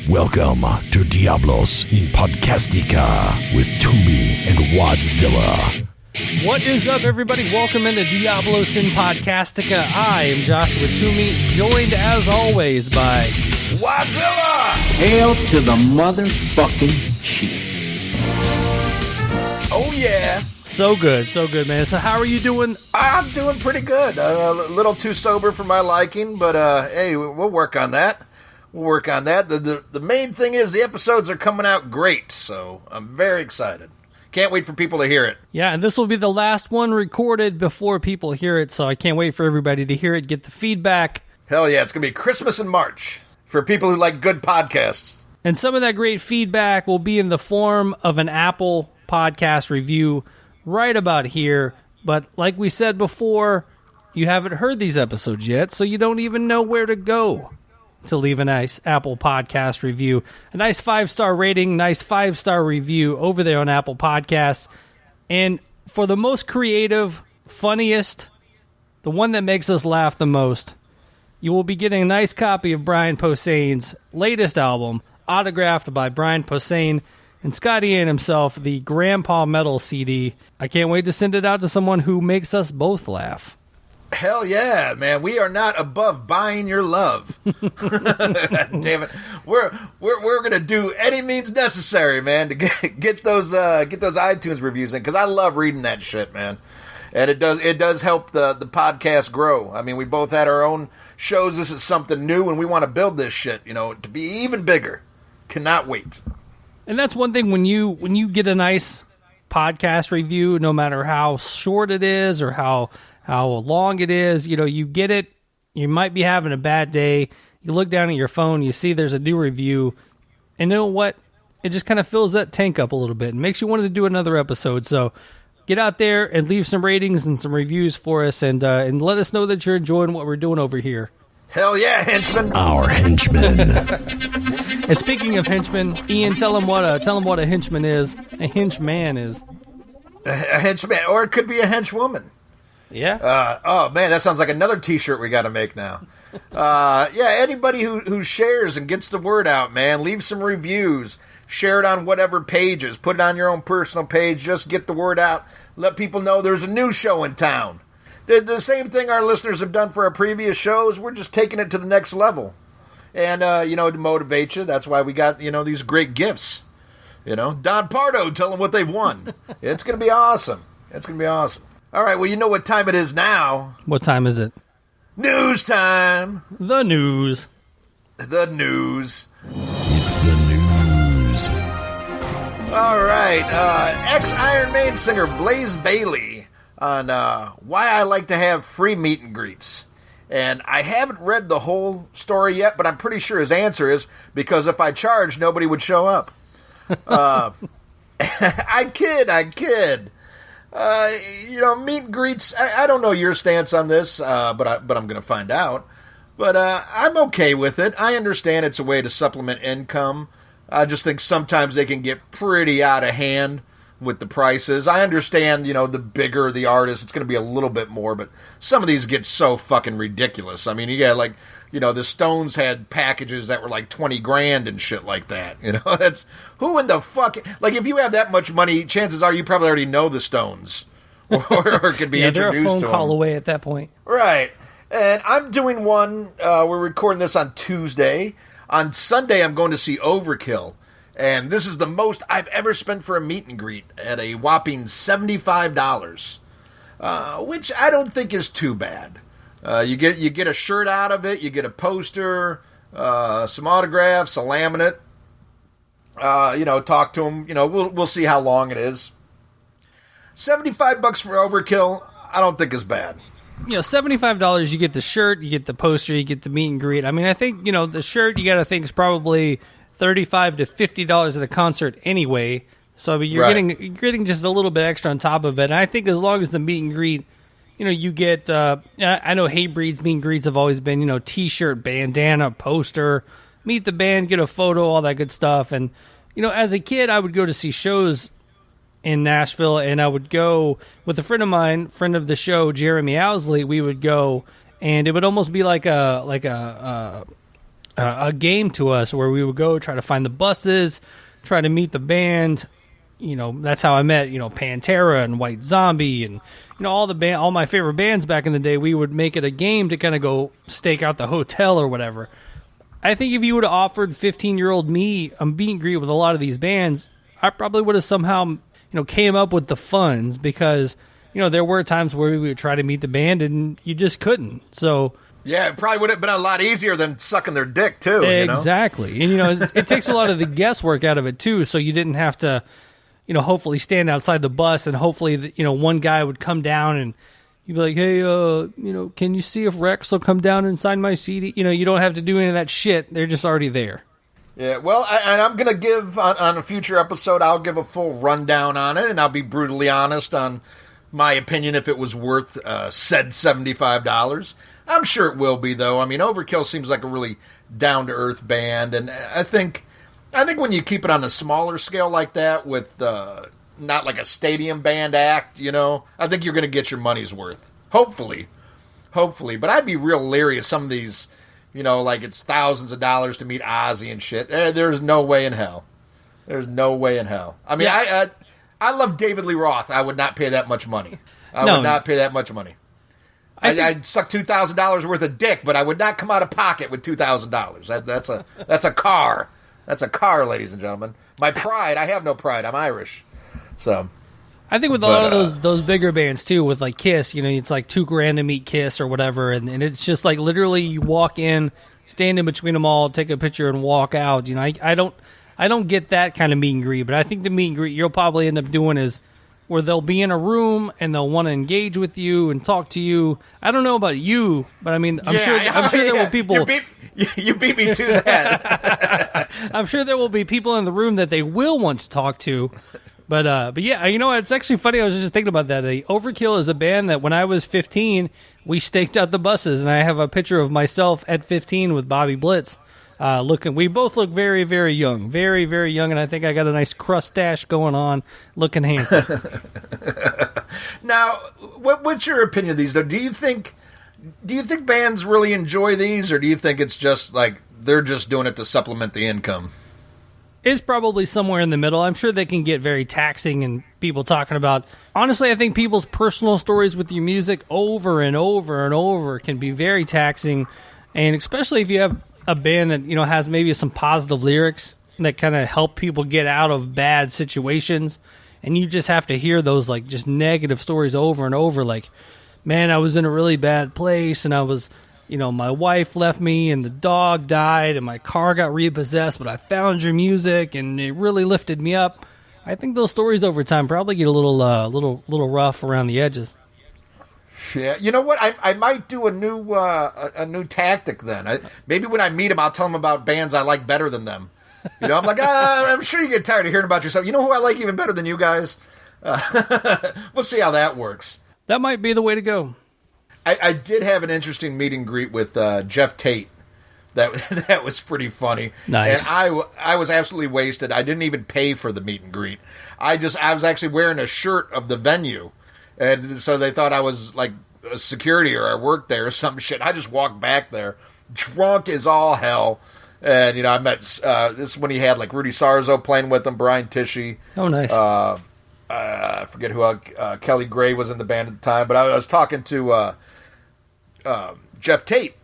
Welcome to Diabolus in Podcastica with Toomey and Wadzilla. What is up, everybody? Welcome into Diabolus in Podcastica. I am Joshua Toomey, joined as always by Wadzilla! Hail to the motherfucking chief. Oh, yeah. So good, man. So how are you doing? I'm doing pretty good. A little too sober for my liking, but hey, we'll work on that. The main thing is the episodes are coming out great, so I'm very excited. Can't wait for people to hear it. Yeah, and this will be the last one recorded before people hear it, so I can't wait for everybody to hear it, get the feedback. Hell yeah, it's going to be Christmas in March for people who like good podcasts. And some of that great feedback will be in the form of an Apple podcast review right about here. But like we said before, you haven't heard these episodes yet, so you don't even know where to go to leave a nice Apple Podcast review. A nice 5-star rating, nice 5-star review over there on Apple Podcasts. And for the most creative, funniest, the one that makes us laugh the most, you will be getting a nice copy of Brian Posehn's latest album, autographed by Brian Posehn and Scotty Ian himself, the Grandpa Metal CD. I can't wait to send it out to someone who makes us both laugh. Hell yeah, man! We are not above buying your love. Damn it, we're gonna do any means necessary, man, to get those iTunes reviews in, because I love reading that shit, man. And it does help the podcast grow. I mean, we both had our own shows. This is something new, and we want to build this shit, to be even bigger. Cannot wait. And that's one thing when you get a nice podcast review, no matter how short it is or how long it is, you get it, you might be having a bad day, you look down at your phone, you see there's a new review, and you know what? It just kind of fills that tank up a little bit and makes you want to do another episode. So get out there and leave some ratings and some reviews for us, and let us know that you're enjoying what we're doing over here. Hell yeah, henchman! Our henchman. And speaking of henchmen, Ian, tell him what a henchman is. A henchman is. A henchman, or it could be a henchwoman. Yeah. Oh man, that sounds like another T-shirt we got to make now. Yeah, anybody who shares and gets the word out, man, leave some reviews, share it on whatever pages, put it on your own personal page. Just get the word out. Let people know there's a new show in town. The same thing our listeners have done for our previous shows. We're just taking it to the next level, and to motivate you. That's why we got these great gifts. Don Pardo, tell them what they've won. It's gonna be awesome. All right, well, you know what time it is now. What time is it? News time. The news. It's the news. All right, ex-Iron Maiden singer Blaze Bayley on why I like to have free meet and greets. And I haven't read the whole story yet, but I'm pretty sure his answer is because if I charged, nobody would show up. I kid. Meet and greets, I don't know your stance on this, but I'm going to find out. But I'm okay with it. I understand it's a way to supplement income. I just think sometimes they can get pretty out of hand with the prices. I understand, the bigger the artist, it's going to be a little bit more, but some of these get so fucking ridiculous. I mean, you got the Stones had packages that were like $20,000 and shit like that. That's who in the fuck? Like, if you have that much money, chances are you probably already know the Stones, or could be introduced to them. They're a phone call away at that point, right? And I'm doing one. We're recording this on Tuesday. On Sunday, I'm going to see Overkill, and this is the most I've ever spent for a meet and greet at a whopping $75, which I don't think is too bad. You get a shirt out of it, you get a poster, some autographs, a laminate. Talk to them. We'll see how long it is. $75 for Overkill, I don't think is bad. $75, you get the shirt, you get the poster, you get the meet and greet. I mean, I think, the shirt you got to think is probably $35 to $50 at a concert anyway. So I mean, you're getting just a little bit extra on top of it. And I think as long as the meet and greet, you get, I know Hatebreed's meet and greets have always been, T-shirt, bandana, poster, meet the band, get a photo, all that good stuff. And, as a kid, I would go to see shows in Nashville, and I would go with a friend of mine, friend of the show, Jeremy Owsley. We would go, and it would almost be like a a game to us where we would go try to find the buses, try to meet the band. That's how I met, Pantera and White Zombie and, all my favorite bands back in the day. We would make it a game to kind of go stake out the hotel or whatever. I think if you would have offered 15-year-old me a meet and greet with a lot of these bands, I probably would have somehow, came up with the funds because, there were times where we would try to meet the band and you just couldn't. So yeah, it probably would have been a lot easier than sucking their dick too. Exactly. And, it takes a lot of the guesswork out of it too. So you didn't have to, hopefully stand outside the bus and hopefully, one guy would come down and you'd be like, hey, can you see if Rex will come down and sign my CD? You don't have to do any of that shit. They're just already there. Yeah, well, and I'm going to give, on a future episode, I'll give a full rundown on it, and I'll be brutally honest on my opinion if it was worth said $75. I'm sure it will be, though. I mean, Overkill seems like a really down-to-earth band, and I think when you keep it on a smaller scale like that with not like a stadium band act, I think you're going to get your money's worth. Hopefully. But I'd be real leery of some of these, like it's thousands of dollars to meet Ozzy and shit. There's no way in hell. There's no way in hell. I mean, yeah. I love David Lee Roth. I would not pay that much money. I would not pay that much money. I'd suck $2,000 worth of dick, but I would not come out of pocket with $2,000. That's a car. That's a car, ladies and gentlemen. My pride. I have no pride. I'm Irish. So, I think with a lot of those bigger bands too, with like Kiss, it's like $2,000 to meet Kiss or whatever, and it's just like literally you walk in, stand in between them all, take a picture, and walk out. I don't get that kind of meet and greet, but I think the meet and greet you'll probably end up doing is where they'll be in a room and they'll want to engage with you and talk to you. I don't know about you, but I mean, I'm sure there will people. You beat me to that. I'm sure there will be people in the room that they will want to talk to. But yeah, it's actually funny. I was just thinking about that. Overkill is a band that when I was 15, we staked out the buses, and I have a picture of myself at 15 with Bobby Blitz. We both look very, very young, very, very young, and I think I got a nice crustache going on, looking handsome. Now, what's your opinion of these, though? Do you think bands really enjoy these, or do you think it's just like they're just doing it to supplement the income? It's probably somewhere in the middle. I'm sure they can get very taxing and people talking about... Honestly, I think people's personal stories with your music over and over and over can be very taxing, and especially if you have a band that has maybe some positive lyrics that kind of help people get out of bad situations, and you just have to hear those like just negative stories over and over, like, man, I was in a really bad place and I was, my wife left me and the dog died and my car got repossessed, but I found your music and it really lifted me up. I think those stories over time probably get a little rough around the edges. Yeah, you know what? I might do a new tactic then. Maybe when I meet them, I'll tell them about bands I like better than them. I'm like, I'm sure you get tired of hearing about yourself. You know who I like even better than you guys? We'll see how that works. That might be the way to go. I did have an interesting meet and greet with Jeff Tate. That was pretty funny. Nice. And I was absolutely wasted. I didn't even pay for the meet and greet. I was actually wearing a shirt of the venue. And so they thought I was like a security or I worked there or some shit. I just walked back there, drunk as all hell. And, I met, this is when he had like Rudy Sarzo playing with him, Brian Tishy. Oh, nice. I forget who, Kelly Gray was in the band at the time. But I was talking to Jeff Tate,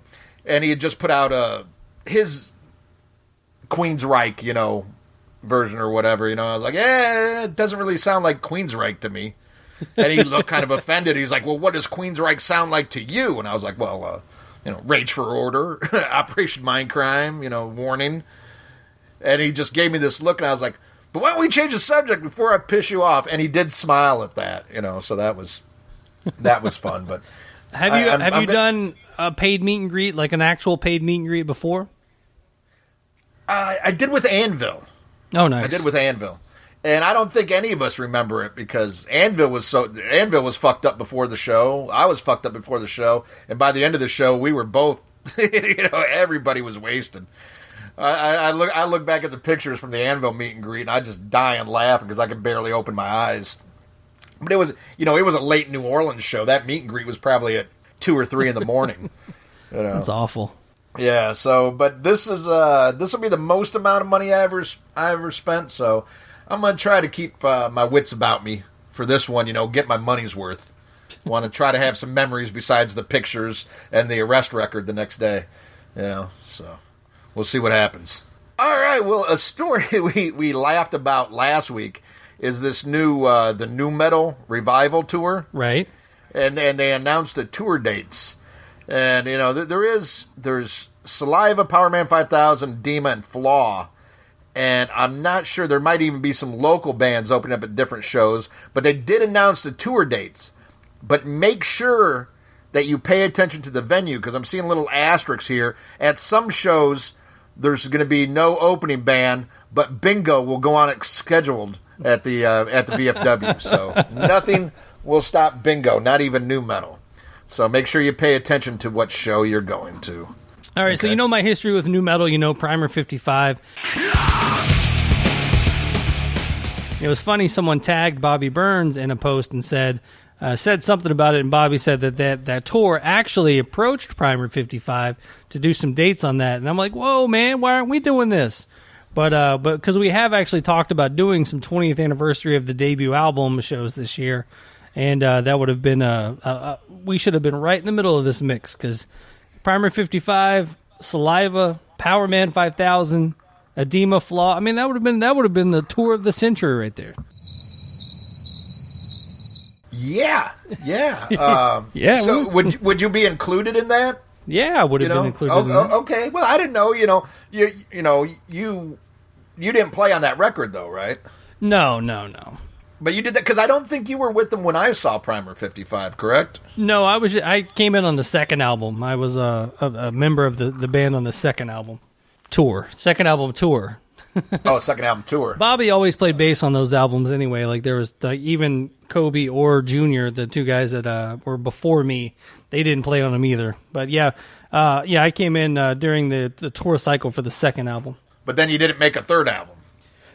and he had just put out his Queensryche, version or whatever. I was like, it doesn't really sound like Queensryche to me. And he looked kind of offended. He's like, well, what does Queensryche sound like to you? And I was like, well, Rage for Order, Operation Mindcrime, Warning. And he just gave me this look, and I was like, but why don't we change the subject before I piss you off? And he did smile at that, so that was fun. But have you done a paid meet and greet, like an actual paid meet and greet before? I did with Anvil. Oh, nice. I did with Anvil. And I don't think any of us remember it because Anvil was fucked up before the show. I was fucked up before the show. And by the end of the show, we were both, everybody was wasted. I look back at the pictures from the Anvil meet and greet, and I just die and laughing because I could barely open my eyes. But it was a late New Orleans show. That meet and greet was probably at 2 or 3 in the morning. That's awful. Yeah, so, but this will be the most amount of money I ever spent, so I'm going to try to keep my wits about me for this one, get my money's worth. Want to try to have some memories besides the pictures and the arrest record the next day, so we'll see what happens. All right, well, a story we laughed about last week is this the new metal revival tour. Right. And they announced the tour dates. And, there's Saliva, Powerman 5000, Dema, and Flaw. And I'm not sure, there might even be some local bands opening up at different shows. But they did announce the tour dates. But make sure that you pay attention to the venue, because I'm seeing little asterisks here. At some shows, there's going to be no opening band, but bingo will go on scheduled at the VFW. So nothing will stop bingo, not even new metal. So make sure you pay attention to what show you're going to. All right, okay. So my history with new metal, Primer 55. It was funny, someone tagged Bobby Burns in a post and said something about it, and Bobby said that tour actually approached Primer 55 to do some dates on that. And I'm like, whoa, man, why aren't we doing this? But because we have actually talked about doing some 20th anniversary of the debut album shows this year, and that would have been we should have been right in the middle of this mix, because Primer 55, Saliva, Powerman 5000, Edema, Flaw. I mean, that would have been the tour of the century right there. Yeah. Yeah. So would you be included in that? Yeah, I would have been included in that. Okay. Well, I didn't know. You didn't play on that record though, right? No. But you did that because I don't think you were with them when I saw Primer 55, correct? No, I came in on the second album. I was a member of the band on the second album tour. Second album tour. Second album tour. Bobby always played bass on those albums anyway. Like there was even Kobe or Junior, the two guys that were before me, they didn't play on them either. But I came in during the tour cycle for the second album. But then you didn't make a third album.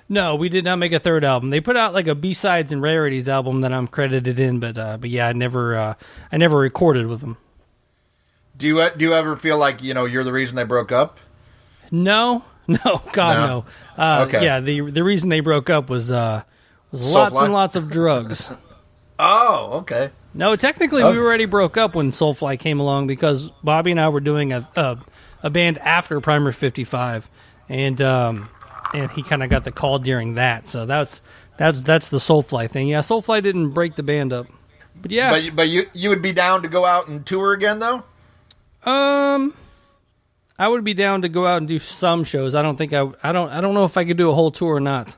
No, we did not make a third album. They put out like a B-sides and rarities album that I'm credited in, but yeah, I never recorded with them. Do you ever feel like you're the reason they broke up? No, God, no. Okay. Yeah, the reason they broke up was lots and lots of drugs. Oh, okay. No, technically we already broke up when Soulfly came along, because Bobby and I were doing a band after Primer 55, and he kind of got the call during that. So that's the Soulfly thing. Yeah, Soulfly didn't break the band up, but yeah. But you would be down to go out and tour again though? I would be down to go out and do some shows. I don't know if I could do a whole tour or not.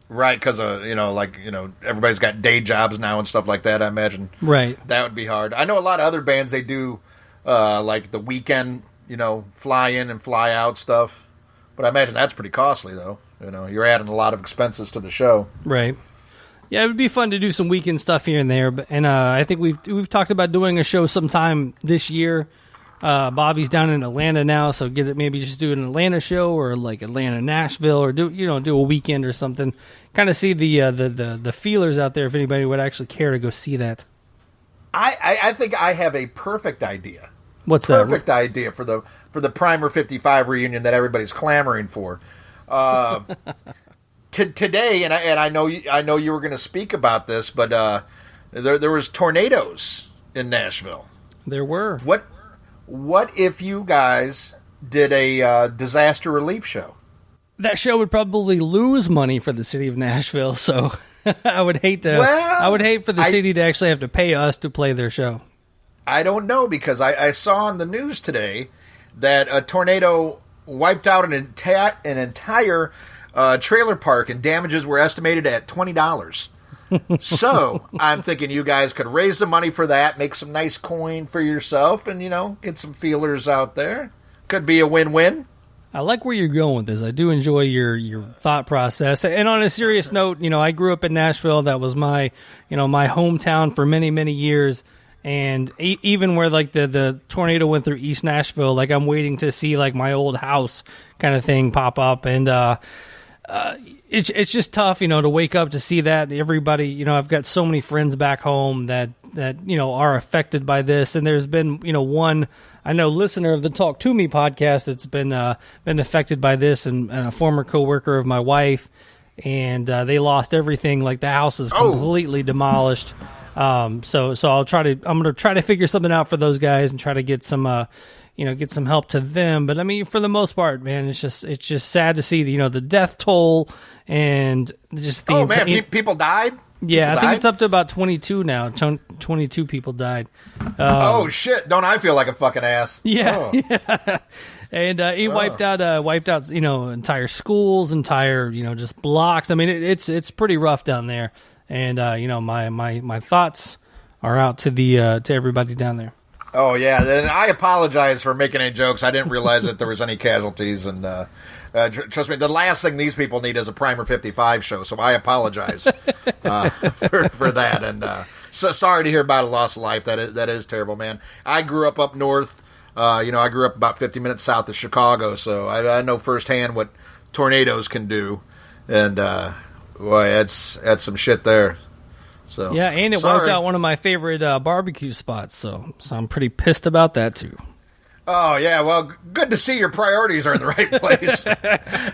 Right, because everybody's got day jobs now and stuff like that. I imagine that would be hard. I know a lot of other bands, they do like the weekend, fly in and fly out stuff. But I imagine that's pretty costly, though. You're adding a lot of expenses to the show. Right. Yeah, it would be fun to do some weekend stuff here and there. And I think we've talked about doing a show sometime this year. Bobby's down in Atlanta now, so maybe just do an Atlanta show, or like Atlanta, Nashville, or do a weekend or something. Kind of see the feelers out there if anybody would actually care to go see that. I think I have a perfect idea. What's that? Perfect idea for the Primer 55 reunion that everybody's clamoring for. Today, and I know you were going to speak about this, but there was tornadoes in Nashville. There were. What if you guys did a disaster relief show? That show would probably lose money for the city of Nashville, so I would hate for the city to actually have to pay us to play their show. I don't know, because I saw on the news today that a tornado wiped out an entire trailer park, and damages were estimated at $20. So I'm thinking you guys could raise the money for that, make some nice coin for yourself, and get some feelers out there. Could be a win-win. I like where you're going with this. I do enjoy your thought process. And on a serious note, I grew up in Nashville. That was my my hometown for many, many years. And even where like the tornado went through East Nashville, like I'm waiting to see like my old house kind of thing pop up. And it's just tough, to wake up to see that. Everybody, I've got so many friends back home that are affected by this. And there's been, one I know listener of the Talk To Me podcast that's been affected by this, and a former coworker of my wife, and they lost everything. Like the house is completely demolished. So I'm going to try to figure something out for those guys and try to get some get some help to them. But I mean, for the most part, man, it's just sad to see the death toll and just the people died. Yeah, I think it's up to about 22 now. 22 people died. Oh shit! Don't I feel like a fucking ass? Yeah, yeah. And he wiped out entire schools, entire just blocks. I mean, it's pretty rough down there. And my thoughts are out to everybody down there. Oh yeah, and I apologize for making any jokes. I didn't realize that there was any casualties, and trust me, the last thing these people need is a Primer 55 show. So I apologize for that, and so sorry to hear about a loss of life. That is terrible, man. I grew up north. I grew up about 50 minutes south of Chicago, so I know firsthand what tornadoes can do, and boy, that's some shit there. So yeah, and it wiped out one of my favorite barbecue spots, so I'm pretty pissed about that too. Oh yeah, well, good to see your priorities are in the right place.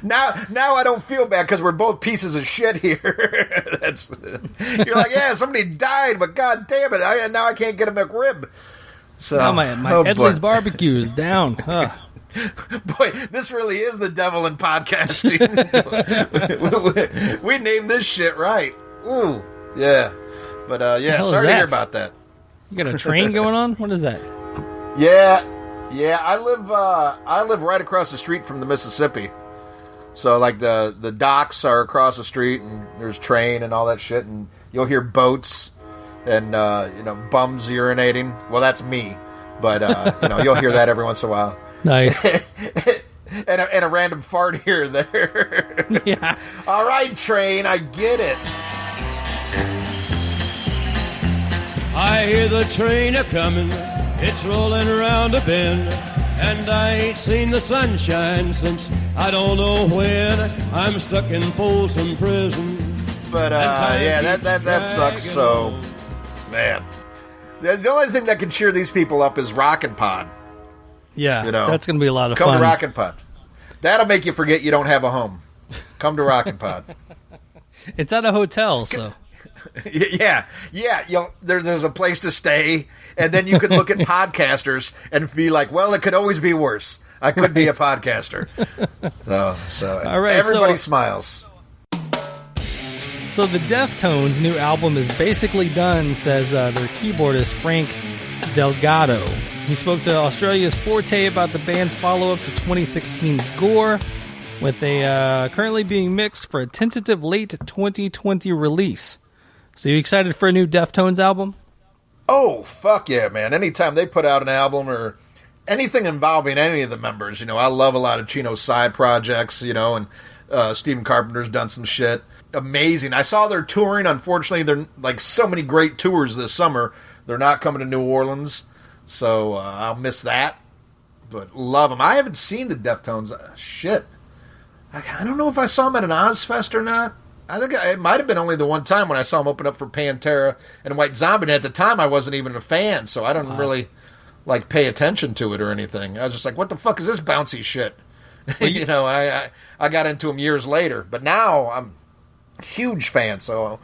now I don't feel bad because we're both pieces of shit here. You're like, yeah, somebody died, but god damn it, now I can't get a McRib. So now my Headley's barbecue is down. Boy, this really is the devil in podcasting. we named this shit right. Ooh, yeah. But sorry to hear about that. You got a train going on? What is that? Yeah. I live right across the street from the Mississippi. So like the docks are across the street, and there's train and all that shit, and you'll hear boats and bums urinating. Well, that's me, but you'll hear that every once in a while. Nice. and a random fart here and there. Yeah. All right, train, I get it. I hear the train a-comin', it's rolling around a bend, and I ain't seen the sunshine since I don't know when. I'm stuck in Folsom Prison. But, that sucks, so... Man. The only thing that can cheer these people up is Rockin' Pod. Yeah, that's going to be a lot of fun. Come to Rockin' Pod. That'll make you forget you don't have a home. Come to Rockin' Pod. It's at a hotel, so... Yeah. There's a place to stay, and then you could look at podcasters and be like, well, it could always be worse. I could be a podcaster. So all right, everybody smiles. So the Deftones' new album is basically done, says their keyboardist Frank Delgado. He spoke to Australia's Forte about the band's follow-up to 2016's Gore, with a currently being mixed for a tentative late 2020 release. So you excited for a new Deftones album? Oh, fuck yeah, man. Anytime they put out an album or anything involving any of the members, I love a lot of Chino's side projects, and Stephen Carpenter's done some shit. Amazing. I saw they're touring. Unfortunately, they're like so many great tours this summer. They're not coming to New Orleans, so I'll miss that. But love them. I haven't seen the Deftones. Shit. I don't know if I saw them at an Ozfest or not. I think it might have been only the one time when I saw them open up for Pantera and White Zombie. And at the time, I wasn't even a fan, so I don't really pay attention to it or anything. I was just like, "What the fuck is this bouncy shit?" Well, I got into them years later, but now I'm a huge fan. So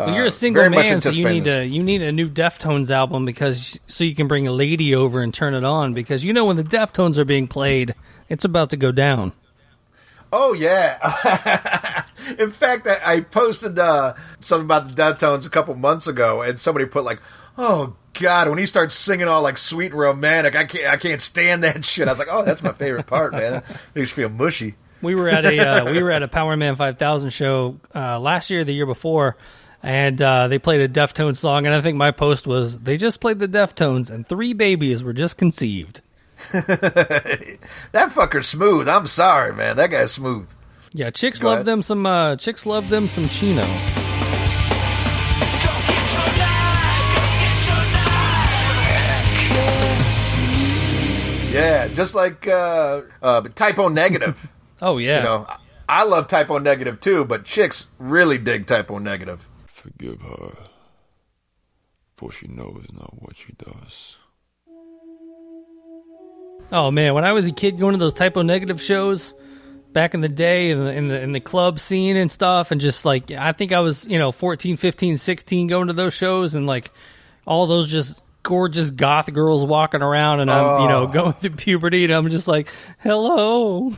you're a single man, so you need a new Deftones album so you can bring a lady over and turn it on, because when the Deftones are being played, it's about to go down. Oh, yeah. In fact, I posted something about the Deftones a couple months ago, and somebody put oh, God, when he starts singing all sweet and romantic, I can't stand that shit. I was like, oh, that's my favorite part, man. It makes me feel mushy. We were at a Power Man 5000 show last year, the year before, and they played a Deftones song, and I think my post was, they just played the Deftones, and 3 babies were just conceived. That fucker's smooth. I'm sorry, man. That guy's smooth. Yeah, chicks love them some Chino. Yeah, just like Typo Negative. Oh yeah. I love Typo Negative too, but chicks really dig Typo Negative. Forgive her, for she knows not what she does. Oh man, when I was a kid going to those Typo Negative shows back in the day in the club scene and stuff, and just like, I think I was, 14, 15, 16 going to those shows, and like all those just gorgeous goth girls walking around, and I'm, going through puberty, and I'm just like, hello.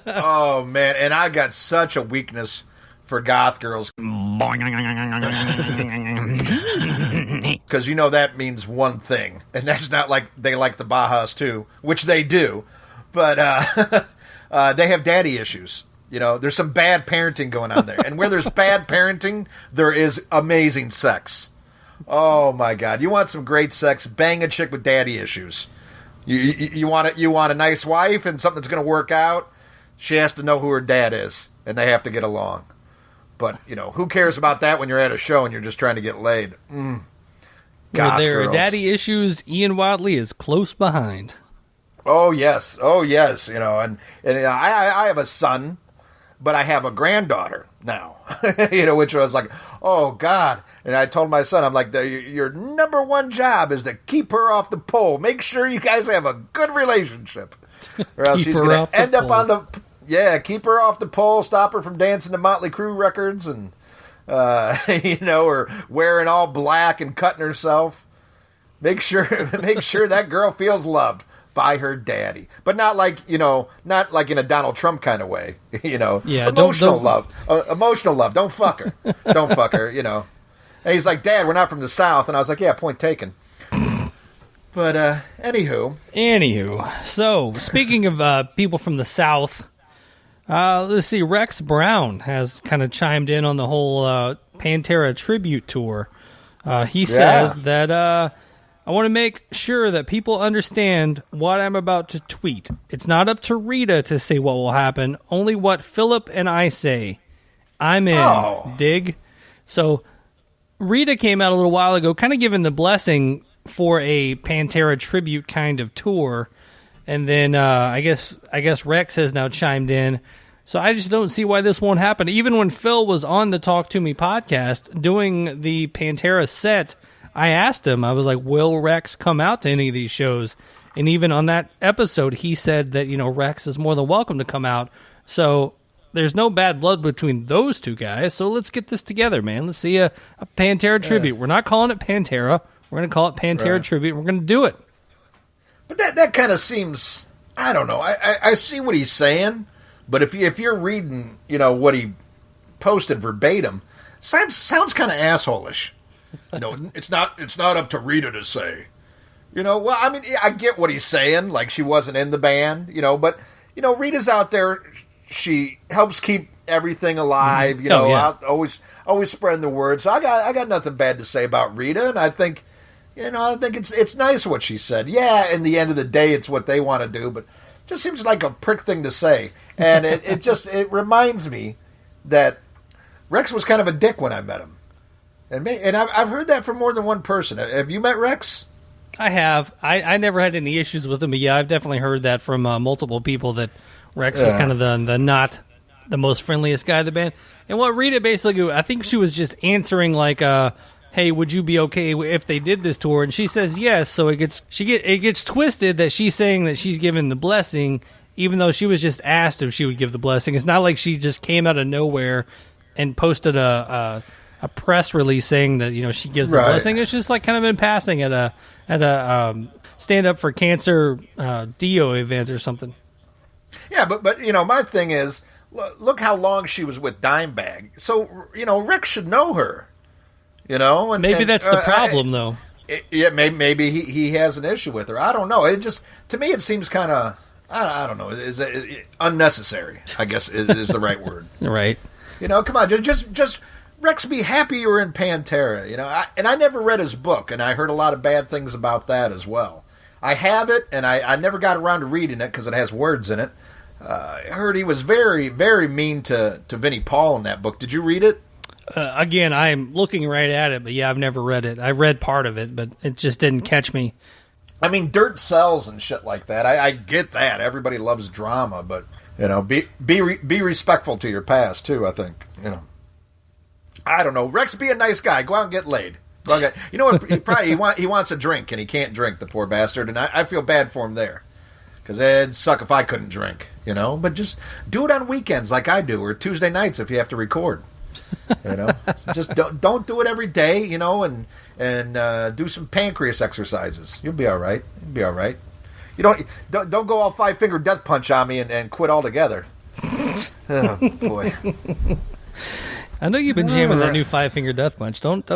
Oh man, and I got such a weakness for goth girls. Because that means one thing, and that's not like they like the Bajas too, which they do, but they have daddy issues. There's some bad parenting going on there, and where there's bad parenting, there is amazing sex. Oh my God! You want some great sex? Bang a chick with daddy issues. You want it? You want a nice wife and something that's going to work out. She has to know who her dad is, and they have to get along. But who cares about that when you're at a show and you're just trying to get laid? Where there are daddy issues, Ian Wadley is close behind. Oh yes, and I have a son, but I have a granddaughter now. Which was like, oh God. And I told my son, I'm like, your number one job is to keep her off the pole. Make sure you guys have a good relationship, or else she's going to end up on the. Yeah, keep her off the pole, stop her from dancing to Motley Crue records, and or wearing all black and cutting herself. Make sure that girl feels loved by her daddy, but not like not like in a Donald Trump kind of way. Yeah, emotional love. Emotional love. Don't fuck her. Don't fuck her. And he's like, Dad, we're not from the South, and I was like, yeah, point taken. But anywho, so speaking of people from the South. Let's see, Rex Brown has kind of chimed in on the whole Pantera tribute tour. He says that I want to make sure that people understand what I'm about to tweet. It's not up to Rita to say what will happen, only what Philip and I say. I'm in, dig? So Rita came out a little while ago kind of giving the blessing for a Pantera tribute kind of tour. And then I guess Rex has now chimed in. So I just don't see why this won't happen. Even when Phil was on the Talk To Me podcast doing the Pantera set, I asked him, I was like, will Rex come out to any of these shows? And even on that episode, he said that, Rex is more than welcome to come out. So there's no bad blood between those two guys. So let's get this together, man. Let's see a Pantera tribute. We're not calling it Pantera. We're going to call it Pantera tribute. We're going to do it. But that kind of seems, I don't know. I see what he's saying, but if you're reading, what he posted verbatim, sounds kind of asshole-ish. It's not up to Rita to say. Well, I mean, I get what he's saying. Like, she wasn't in the band, but Rita's out there. She helps keep everything alive. Out, always spreading the word. So I got nothing bad to say about Rita, and I think. I think it's nice what she said. Yeah, in the end of the day, it's what they want to do, but it just seems like a prick thing to say. And it reminds me that Rex was kind of a dick when I met him. And I've heard that from more than one person. Have you met Rex? I have. I never had any issues with him, but yeah, I've definitely heard that from multiple people that Rex was kind of the not the most friendliest guy of the band. And what Rita basically, I think she was just answering like, hey, would you be okay if they did this tour? And she says yes. So it gets twisted that she's saying that she's given the blessing, even though she was just asked if she would give the blessing. It's not like she just came out of nowhere and posted a press release saying that she gives the blessing. It's just like kind of in passing at a Stand Up for Cancer Dio event or something. Yeah, but my thing is, look how long she was with Dimebag. So Rex should know her. And maybe that's the problem, though. Maybe he has an issue with her. I don't know. It just, to me, it seems kind of, I don't know, is unnecessary, I guess is the right word. Right. Come on, just Rex, be happy you were in Pantera. And I never read his book, and I heard a lot of bad things about that as well. I have it, and I never got around to reading it because it has words in it. I heard he was very, very mean to Vinnie Paul in that book. Did you read it? Again, I'm looking right at it, but yeah, I've never read it. I've read part of it, but it just didn't catch me. I mean, dirt sells and shit like that. I get that. Everybody loves drama, but be respectful to your past too. I think I don't know. Rex, be a nice guy. Go out and get laid. Okay. You know what? He wants a drink, and he can't drink, the poor bastard, and I feel bad for him there. Because it'd suck if I couldn't drink, you know? But just do it on weekends like I do, or Tuesday nights if you have to record. You know? Just don't do it every day, you know, and do some pancreas exercises. You'll be all right. You'll be all right. You don't go all five-finger death punch on me and quit altogether. Oh, boy. I know you've been jamming that new five-finger death punch. Don't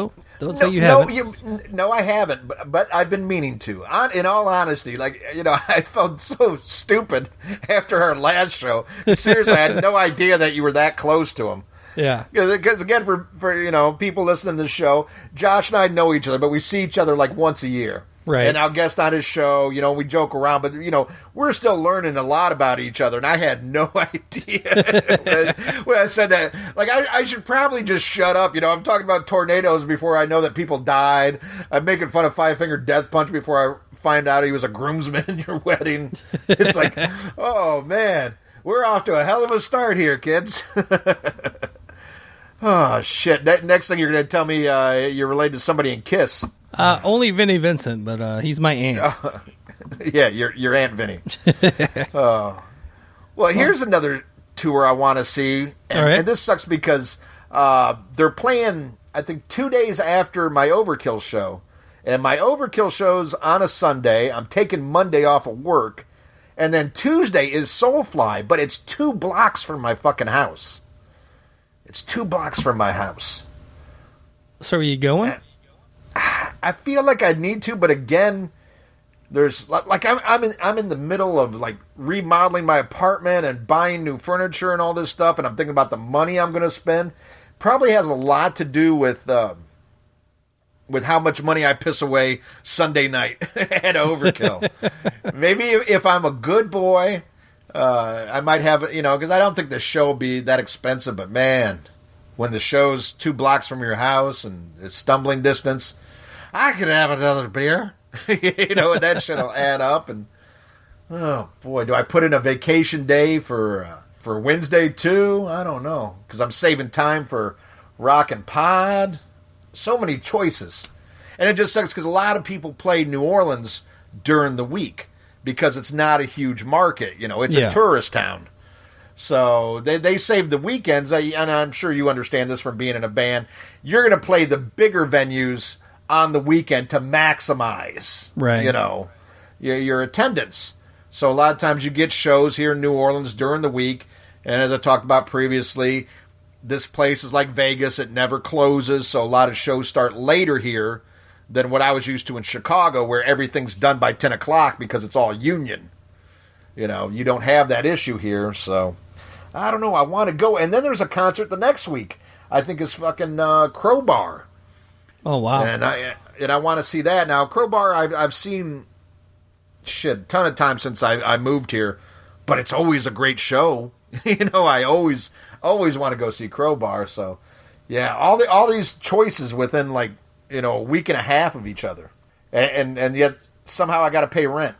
say you haven't. No, I haven't. But I've been meaning to. In all honesty, like, you know, I felt so stupid after our last show. Seriously, I had no idea that you were that close to him. Yeah. Because again, for you know, people listening to the show, Josh and I know each other, but we see each other like once a year. Right. And I'll guest on his show, you know, we joke around, but, you know, we're still learning a lot about each other, and I had no idea when I said that. Like, I should probably just shut up. You know, I'm talking about tornadoes before I know that people died. I'm making fun of five-finger death punch before I find out he was a groomsman in your wedding. It's like, oh, man, we're off to a hell of a start here, kids. Oh, shit. Next thing you're going to tell me you're related to somebody in KISS. Only Vinnie Vincent, but he's my aunt. Yeah, your Aunt Vinny. Well, here's another tour I want to see. And this sucks because they're playing, I think, 2 days after my Overkill show. And my Overkill show's on a Sunday. I'm taking Monday off of work. And then Tuesday is Soulfly, but it's 2 blocks from my fucking house. It's 2 blocks from my house. So are you going? I feel like I need to, but again, there's like I'm in the middle of like remodeling my apartment and buying new furniture and all this stuff, and I'm thinking about the money I'm going to spend. Probably has a lot to do with how much money I piss away Sunday night at Overkill. Maybe if I'm a good boy, I might have, you know, because I don't think the show will be that expensive. But man, when the show's 2 blocks from your house and it's stumbling distance, I could have another beer. You know, and that shit will add up. And oh boy, do I put in a vacation day for Wednesday too? I don't know, because I'm saving time for Rock and Pod. So many choices, and it just sucks because a lot of people play New Orleans during the week because it's not a huge market. You know, it's a tourist town. So they save the weekends, and I'm sure you understand this from being in a band. You're going to play the bigger venues on the weekend to maximize, you know, your attendance. So a lot of times you get shows here in New Orleans during the week, and as I talked about previously, this place is like Vegas. It never closes, so a lot of shows start later here than what I was used to in Chicago, where everything's done by 10 o'clock because it's all union. You know, you don't have that issue here, so I don't know. I want to go. And then there's a concert the next week. I think it's fucking Crowbar. Oh, wow. And I want to see that. Now, Crowbar, I've seen a ton of times since I moved here, but it's always a great show. You know, I always want to go see Crowbar. So, yeah, all these choices within, like, you know, a week and a half of each other. And yet, somehow I got to pay rent.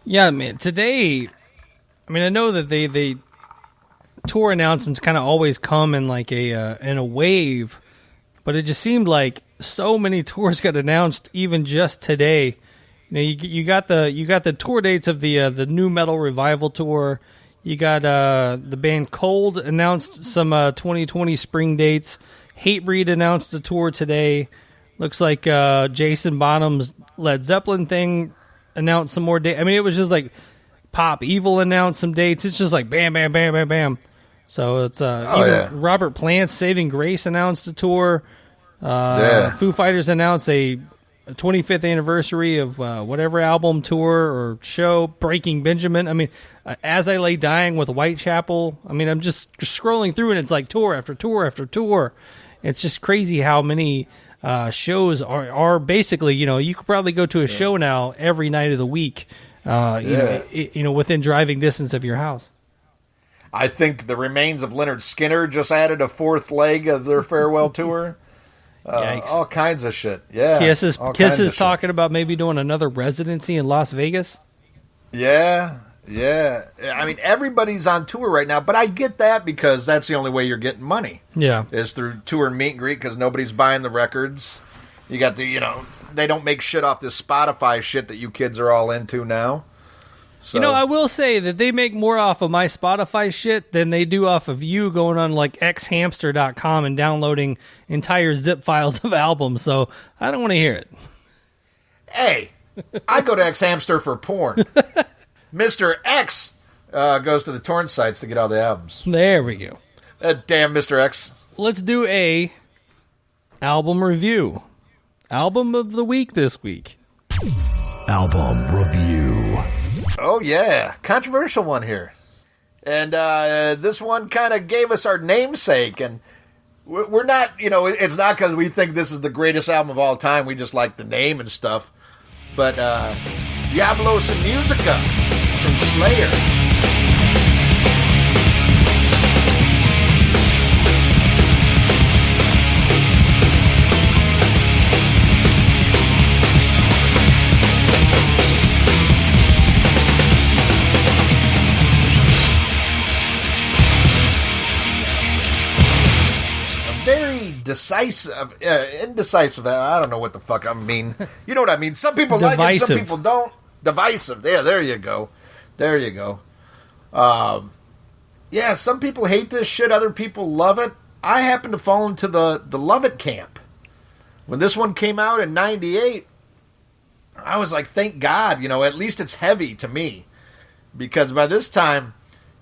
Yeah, man. Today, I mean, I know that they tour announcements kind of always come in like in a wave, but it just seemed like so many tours got announced even just today. You know, you got the tour dates of the New Metal Revival tour. You got the band Cold announced some 2020 spring dates. Hatebreed announced a tour today. Looks like Jason Bonham's Led Zeppelin thing announced some more dates. I mean, it was just like Pop Evil announced some dates. It's just like bam, bam, bam, bam, bam. So it's Robert Plant's Saving Grace announced a tour. Foo Fighters announced a 25th anniversary of whatever album, tour, or show. Breaking Benjamin. I mean, As I Lay Dying with Whitechapel. I mean, I'm just scrolling through and it's like tour after tour after tour. It's just crazy how many shows are basically, you know, you could probably go to a show now every night of the week, you know, within driving distance of your house. I think the remains of Lynyrd Skynyrd just added a 4th leg of their farewell tour. All kinds of shit. Yeah. Kiss is talking about maybe doing another residency in Las Vegas. Yeah. I mean, everybody's on tour right now, but I get that because that's the only way you're getting money. Yeah. Is through tour and meet and greet because nobody's buying the records. You got they don't make shit off this Spotify shit that you kids are all into now. So. I will say that they make more off of my Spotify shit than they do off of you going on like xhamster.com and downloading entire zip files of albums. So I don't want to hear it. Hey, I go to xhamster for porn. Mr. X goes to the torrent sites to get all the albums. There we go. Damn Mr. X. Let's do a album review. Album of the week this week. Album review. Oh, yeah. Controversial one here. And this one kind of gave us our namesake. And we're not, it's not because we think this is the greatest album of all time. We just like the name and stuff. But Diabolus and Musica from Slayer. Indecisive. I don't know what the fuck I mean. You know what I mean? Some people like it, some people don't. Divisive. Yeah, there you go. Yeah, some people hate this shit. Other people love it. I happen to fall into the love it camp. When this one came out in '98, I was like, thank God. At least it's heavy to me, because by this time,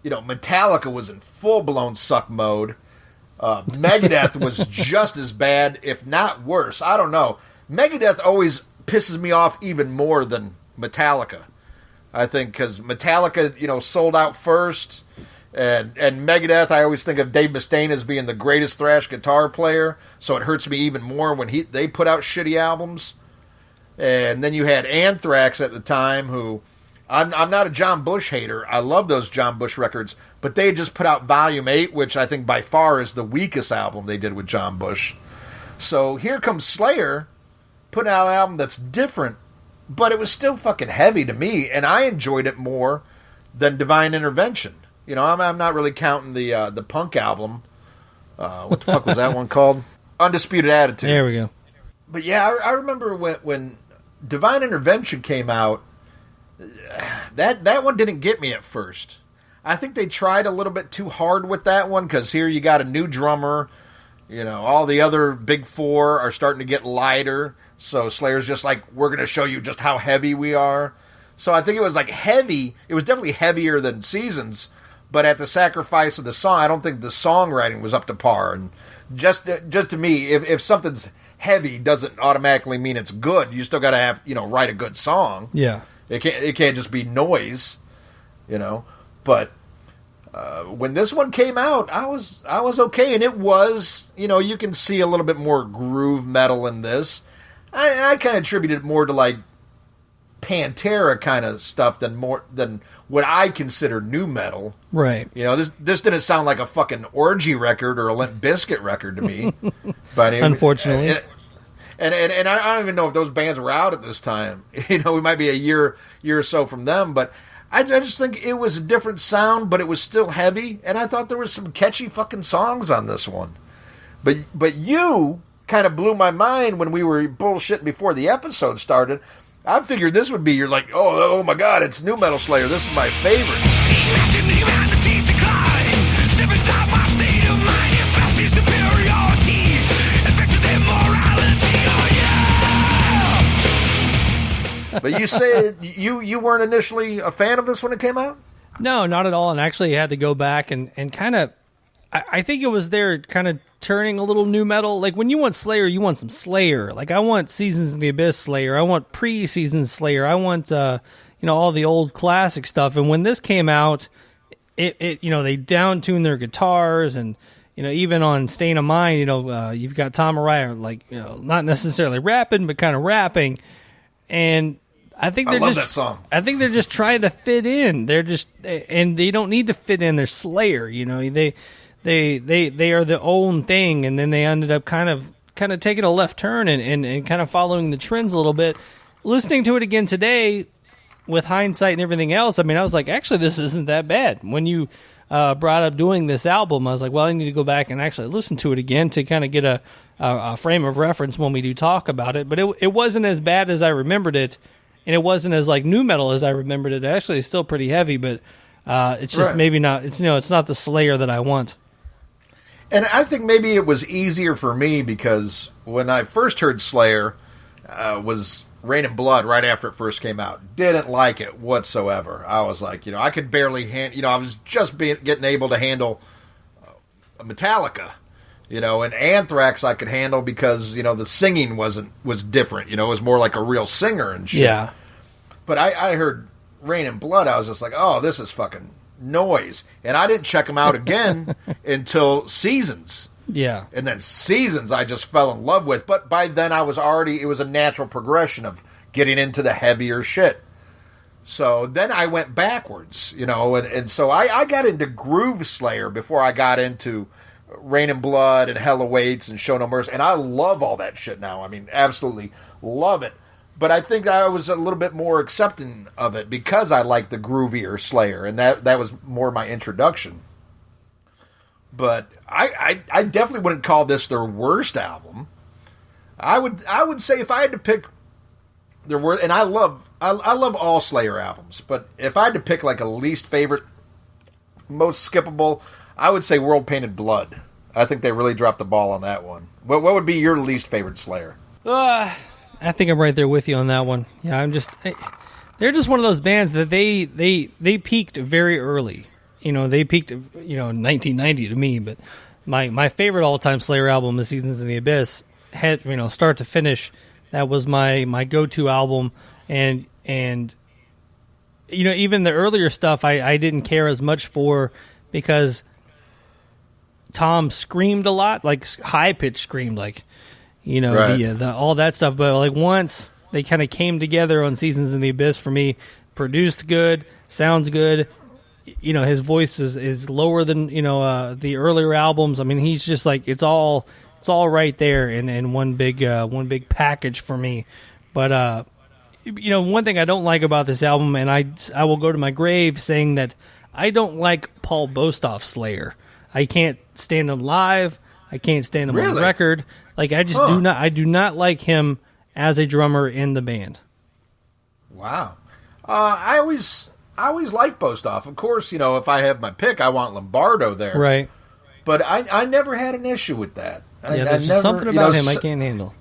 Metallica was in full blown suck mode. Megadeth was just as bad, if not worse. I don't know. Megadeth always pisses me off even more than Metallica. I think because Metallica, sold out first, and Megadeth, I always think of Dave Mustaine as being the greatest thrash guitar player, so it hurts me even more when they put out shitty albums. And then you had Anthrax at the time, who... I'm not a John Bush hater. I love those John Bush records, but they had just put out Volume 8, which I think by far is the weakest album they did with John Bush. So here comes Slayer, putting out an album that's different, but it was still fucking heavy to me, and I enjoyed it more than Divine Intervention. I'm not really counting the punk album. What the fuck was that one called? Undisputed Attitude. There we go. But yeah, I remember when Divine Intervention came out, that one didn't get me at first. I think they tried a little bit too hard with that one, because here you got a new drummer. All the other big four are starting to get lighter. So Slayer's just like, we're going to show you just how heavy we are. So I think it was like heavy. It was definitely heavier than Seasons, but at the sacrifice of the song, I don't think the songwriting was up to par. And just to me, if something's heavy doesn't automatically mean it's good. You still got to have, write a good song. Yeah. It can't just be noise, But when this one came out, I was okay, and it was, you can see a little bit more groove metal in this. I kind of attributed it more to like Pantera kind of stuff than what I consider new metal. Right. This didn't sound like a fucking Orgy record or a Limp Bizkit record to me. But unfortunately. And I don't even know if those bands were out at this time. We might be a year or so from them, but I just think it was a different sound, but it was still heavy, and I thought there was some catchy fucking songs on this one. But you kind of blew my mind when we were bullshitting before the episode started. I figured this would be your like, oh my God, it's new metal Slayer. This is my favorite. But you said you weren't initially a fan of this when it came out? No, not at all. And actually, I had to go back and kind of... I think it was there kind of turning a little new metal. Like, when you want Slayer, you want some Slayer. Like, I want Seasons in the Abyss Slayer. I want pre-Seasons Slayer. I want, all the old classic stuff. And when this came out, it they down-tuned their guitars, and... even on Stain of Mind, you've got Tom Araya, not necessarily rapping, but kind of rapping. And I think I love that song. I think they're just trying to fit in. And they don't need to fit in. They're Slayer, They are their own thing, and then they ended up kind of taking a left turn and kind of following the trends a little bit. Listening to it again today, with hindsight and everything else, I was like, actually, this isn't that bad. When you brought up doing this album, I was like, well, I need to go back and actually listen to it again to kind of get a frame of reference when we do talk about it. But it wasn't as bad as I remembered it, and it wasn't as like nu metal as I remembered it. Actually, it's still pretty heavy, but it's just maybe not. It's it's not the Slayer that I want. And I think maybe it was easier for me because when I first heard Slayer, was Rain and Blood right after it first came out. Didn't like it whatsoever. I was like, I could barely I was just getting able to handle Metallica, and Anthrax I could handle because, the singing was different. It was more like a real singer and shit. Yeah. But I heard Rain and Blood, I was just like, oh, this is fucking noise. And I didn't check them out again until Seasons. Yeah. And then Seasons I just fell in love with. But by then it was a natural progression of getting into the heavier shit. So then I went backwards, and so I got into Groove Slayer before I got into Rain and Blood and Hell Awaits and Show No Mercy. And I love all that shit now. I mean, absolutely love it. But I think I was a little bit more accepting of it because I liked the groovier Slayer, and that was more my introduction. But I definitely wouldn't call this their worst album. I would say if I had to pick their worst, and I love all Slayer albums, but if I had to pick like a least favorite, most skippable, I would say World Painted Blood. I think they really dropped the ball on that one. What would be your least favorite Slayer? I think I'm right there with you on that one. Yeah, they're just one of those bands that they peaked very early. They peaked, 1990 to me, but my favorite all-time Slayer album is Seasons in the Abyss. Had, start to finish, that was my go-to album, and even the earlier stuff I didn't care as much for because Tom screamed a lot, like high-pitched screamed, like the all that stuff, but like once they kind of came together on Seasons in the Abyss for me, produced good, sounds good. His voice is lower than the earlier albums. I mean, he's just like it's all right there in one big package for me. But one thing I don't like about this album, and I will go to my grave saying that I don't like Paul Bostaph Slayer. I can't stand him live. I can't stand him on the record. Like I just do not like him as a drummer in the band. Wow. I always liked Bostaph. Of course, if I have my pick, I want Lombardo there. Right. But I never had an issue with that. There's just something about him I can't handle.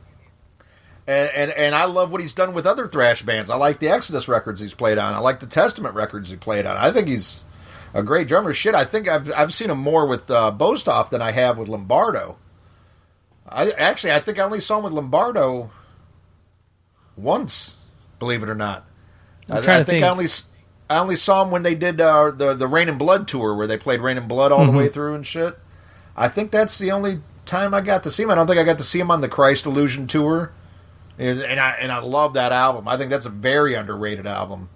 And I love what he's done with other thrash bands. I like the Exodus records he's played on. I like the Testament records he played on. I think he's a great drummer. Shit, I think I've seen him more with Bostaph than I have with Lombardo. I think I only saw him with Lombardo once, believe it or not. I think I only saw him when they did the Rain and Blood tour, where they played Rain and Blood all the way through and shit. I think that's the only time I got to see him. I don't think I got to see him on the Christ Illusion tour, and I love that album. I think that's a very underrated album.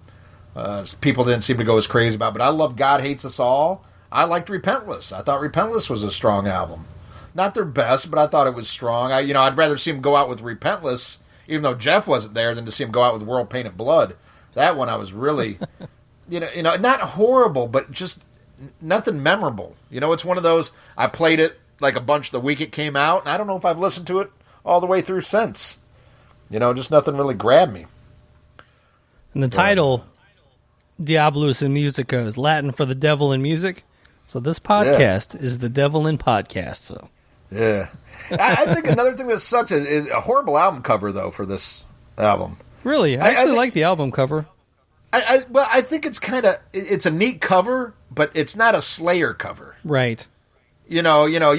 People didn't seem to go as crazy about, but I love God Hates Us All. I liked Repentless. I thought Repentless was a strong album. Not their best, but I thought it was strong. I'd rather see him go out with Repentless, even though Jeff wasn't there, than to see him go out with World Painted Blood. That one I was really, not horrible, but just nothing memorable. It's one of those, I played it like a bunch the week it came out, and I don't know if I've listened to it all the way through since. Just nothing really grabbed me. And the title, Diabolus and Musica, is Latin for the devil in music. So this podcast is the devil in podcast. So yeah, I think another thing that sucks is a horrible album cover though for this album. Really, I actually like the album cover. I think it's it's a neat cover, but it's not a Slayer cover. Right. You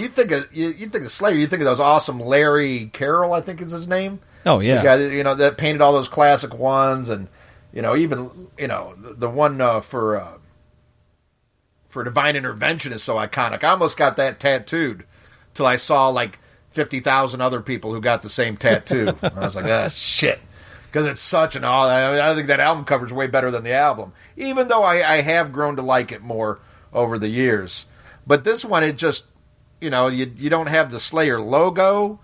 think of Slayer, you think of those awesome Larry Carroll, I think is his name. Oh yeah. The guy that painted all those classic ones, and even the one for Divine Intervention is so iconic. I almost got that tattooed till I saw like 50,000 other people who got the same tattoo. I was like, ah, shit. Because it's such an I think that album cover is way better than the album. Even though I have grown to like it more over the years. But this one, it just, you don't have the Slayer logo.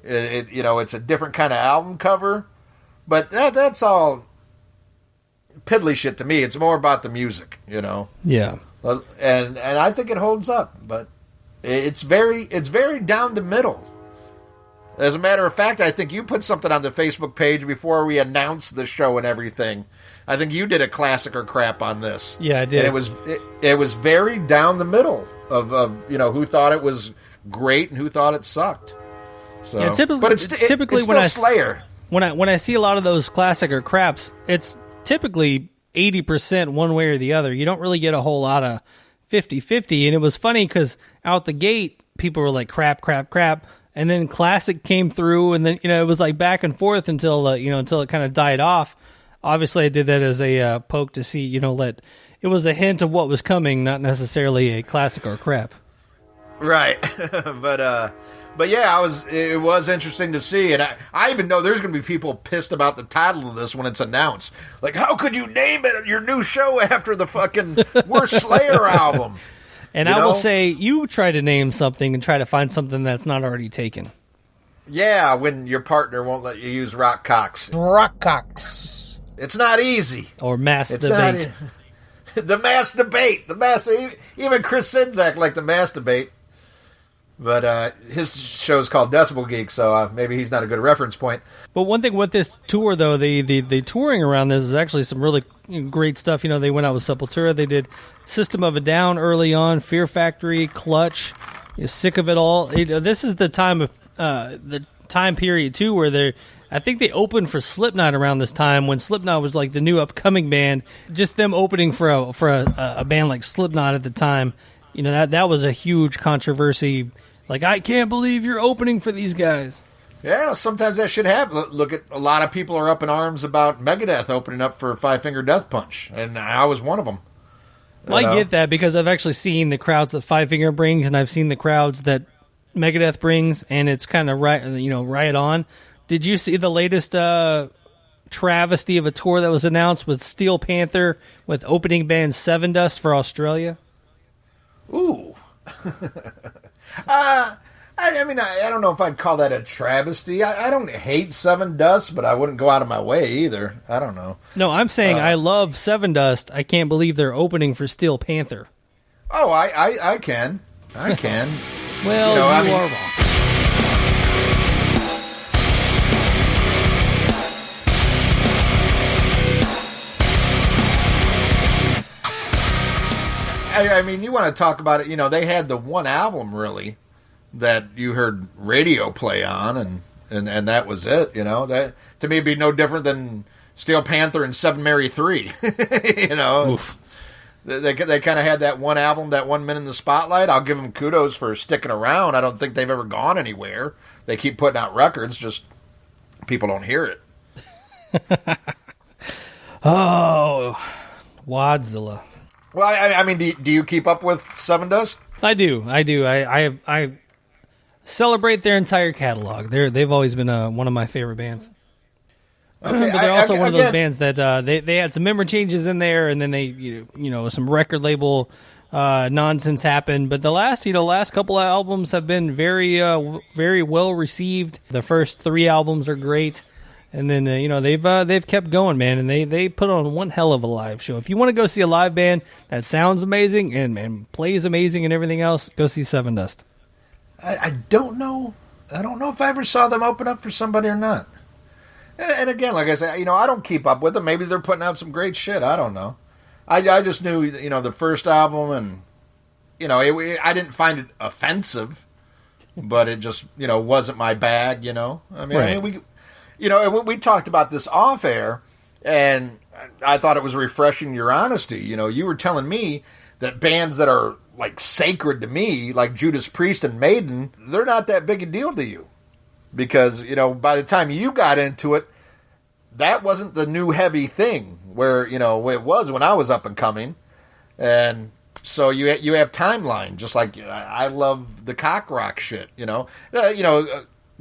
It's a different kind of album cover. But that's all piddly shit to me. It's more about the music, Yeah. And I think it holds up, but it's very down the middle. As a matter of fact, I think you put something on the Facebook page before we announced the show and everything. I think you did a classic or crap on this. Yeah, I did. And it was very down the middle of who thought it was great and who thought it sucked. So, yeah, typically, but it's still Slayer. When I see a lot of those classic or craps, it's typically 80% one way or the other. You don't really get a whole lot of 50-50. And it was funny because out the gate, people were like crap, crap, crap. And then classic came through, and then it was like back and forth until until it kind of died off. Obviously, I did that as a poke to see, it was a hint of what was coming, not necessarily a classic or crap. Right, but yeah, it was interesting to see, and I even know there's going to be people pissed about the title of this when it's announced. Like, how could you name it your new show after the fucking worst Slayer album? And I will say, you try to name something and try to find something that's not already taken. Yeah, when your partner won't let you use rock cocks. Rock cocks. It's not easy. Or mass debate. The mass debate. Even Chris Sinzak liked the mass debate. But his show is called Decibel Geek, so maybe he's not a good reference point. But one thing with this tour, though, the touring around this is actually some really great stuff. They went out with Sepultura. They did System of a Down early on, Fear Factory, Clutch. You're sick of it all. This is the time period too where I think they opened for Slipknot around this time when Slipknot was like the new upcoming band. Just them opening for a band like Slipknot at the time, that was a huge controversy. Like, I can't believe you're opening for these guys. Yeah, sometimes that should happen. Look at a lot of people are up in arms about Megadeth opening up for Five Finger Death Punch, and I was one of them. Well, I get that because I've actually seen the crowds that Five Finger brings, and I've seen the crowds that Megadeth brings, and it's kind of right on. Did you see the latest travesty of a tour that was announced with Steel Panther with opening band Seven Dust for Australia? Ooh. I don't know if I'd call that a travesty. I don't hate Seven Dust, but I wouldn't go out of my way either. I don't know. No, I'm saying I love Seven Dust. I can't believe they're opening for Steel Panther. Oh, I can. I can. Well, you are wrong. I mean, you want to talk about it. They had the one album, really, that you heard radio play on, and that was it. That to me would be no different than Steel Panther and Seven Mary 3. They kind of had that one album, that 1 minute in the spotlight. I'll give them kudos for sticking around. I don't think they've ever gone anywhere. They keep putting out records, just people don't hear it. Oh, Wadzilla. Well, I mean, do you keep up with Seven Dust? I do. I celebrate their entire catalog. They've always been one of my favorite bands. Okay, but they're also one of those bands that they had some member changes in there, and then they some record label nonsense happened. But the last couple of albums have been very very well received. The first 3 albums are great. And then they've kept going, man, and they put on one hell of a live show. If you want to go see a live band that sounds amazing and plays amazing and everything else, go see Seven Dust. I don't know. I don't know if I ever saw them open up for somebody or not. And again, like I said, I don't keep up with them. Maybe they're putting out some great shit. I don't know. I just knew the first album, and I didn't find it offensive, but it just wasn't my bag. Right. We talked about this off air, and I thought it was refreshing your honesty. You were telling me that bands that are like sacred to me, like Judas Priest and Maiden, they're not that big a deal to you. Because, by the time you got into it, that wasn't the new heavy thing where, it was when I was up and coming. And so you have timeline, just like I love the cock rock shit,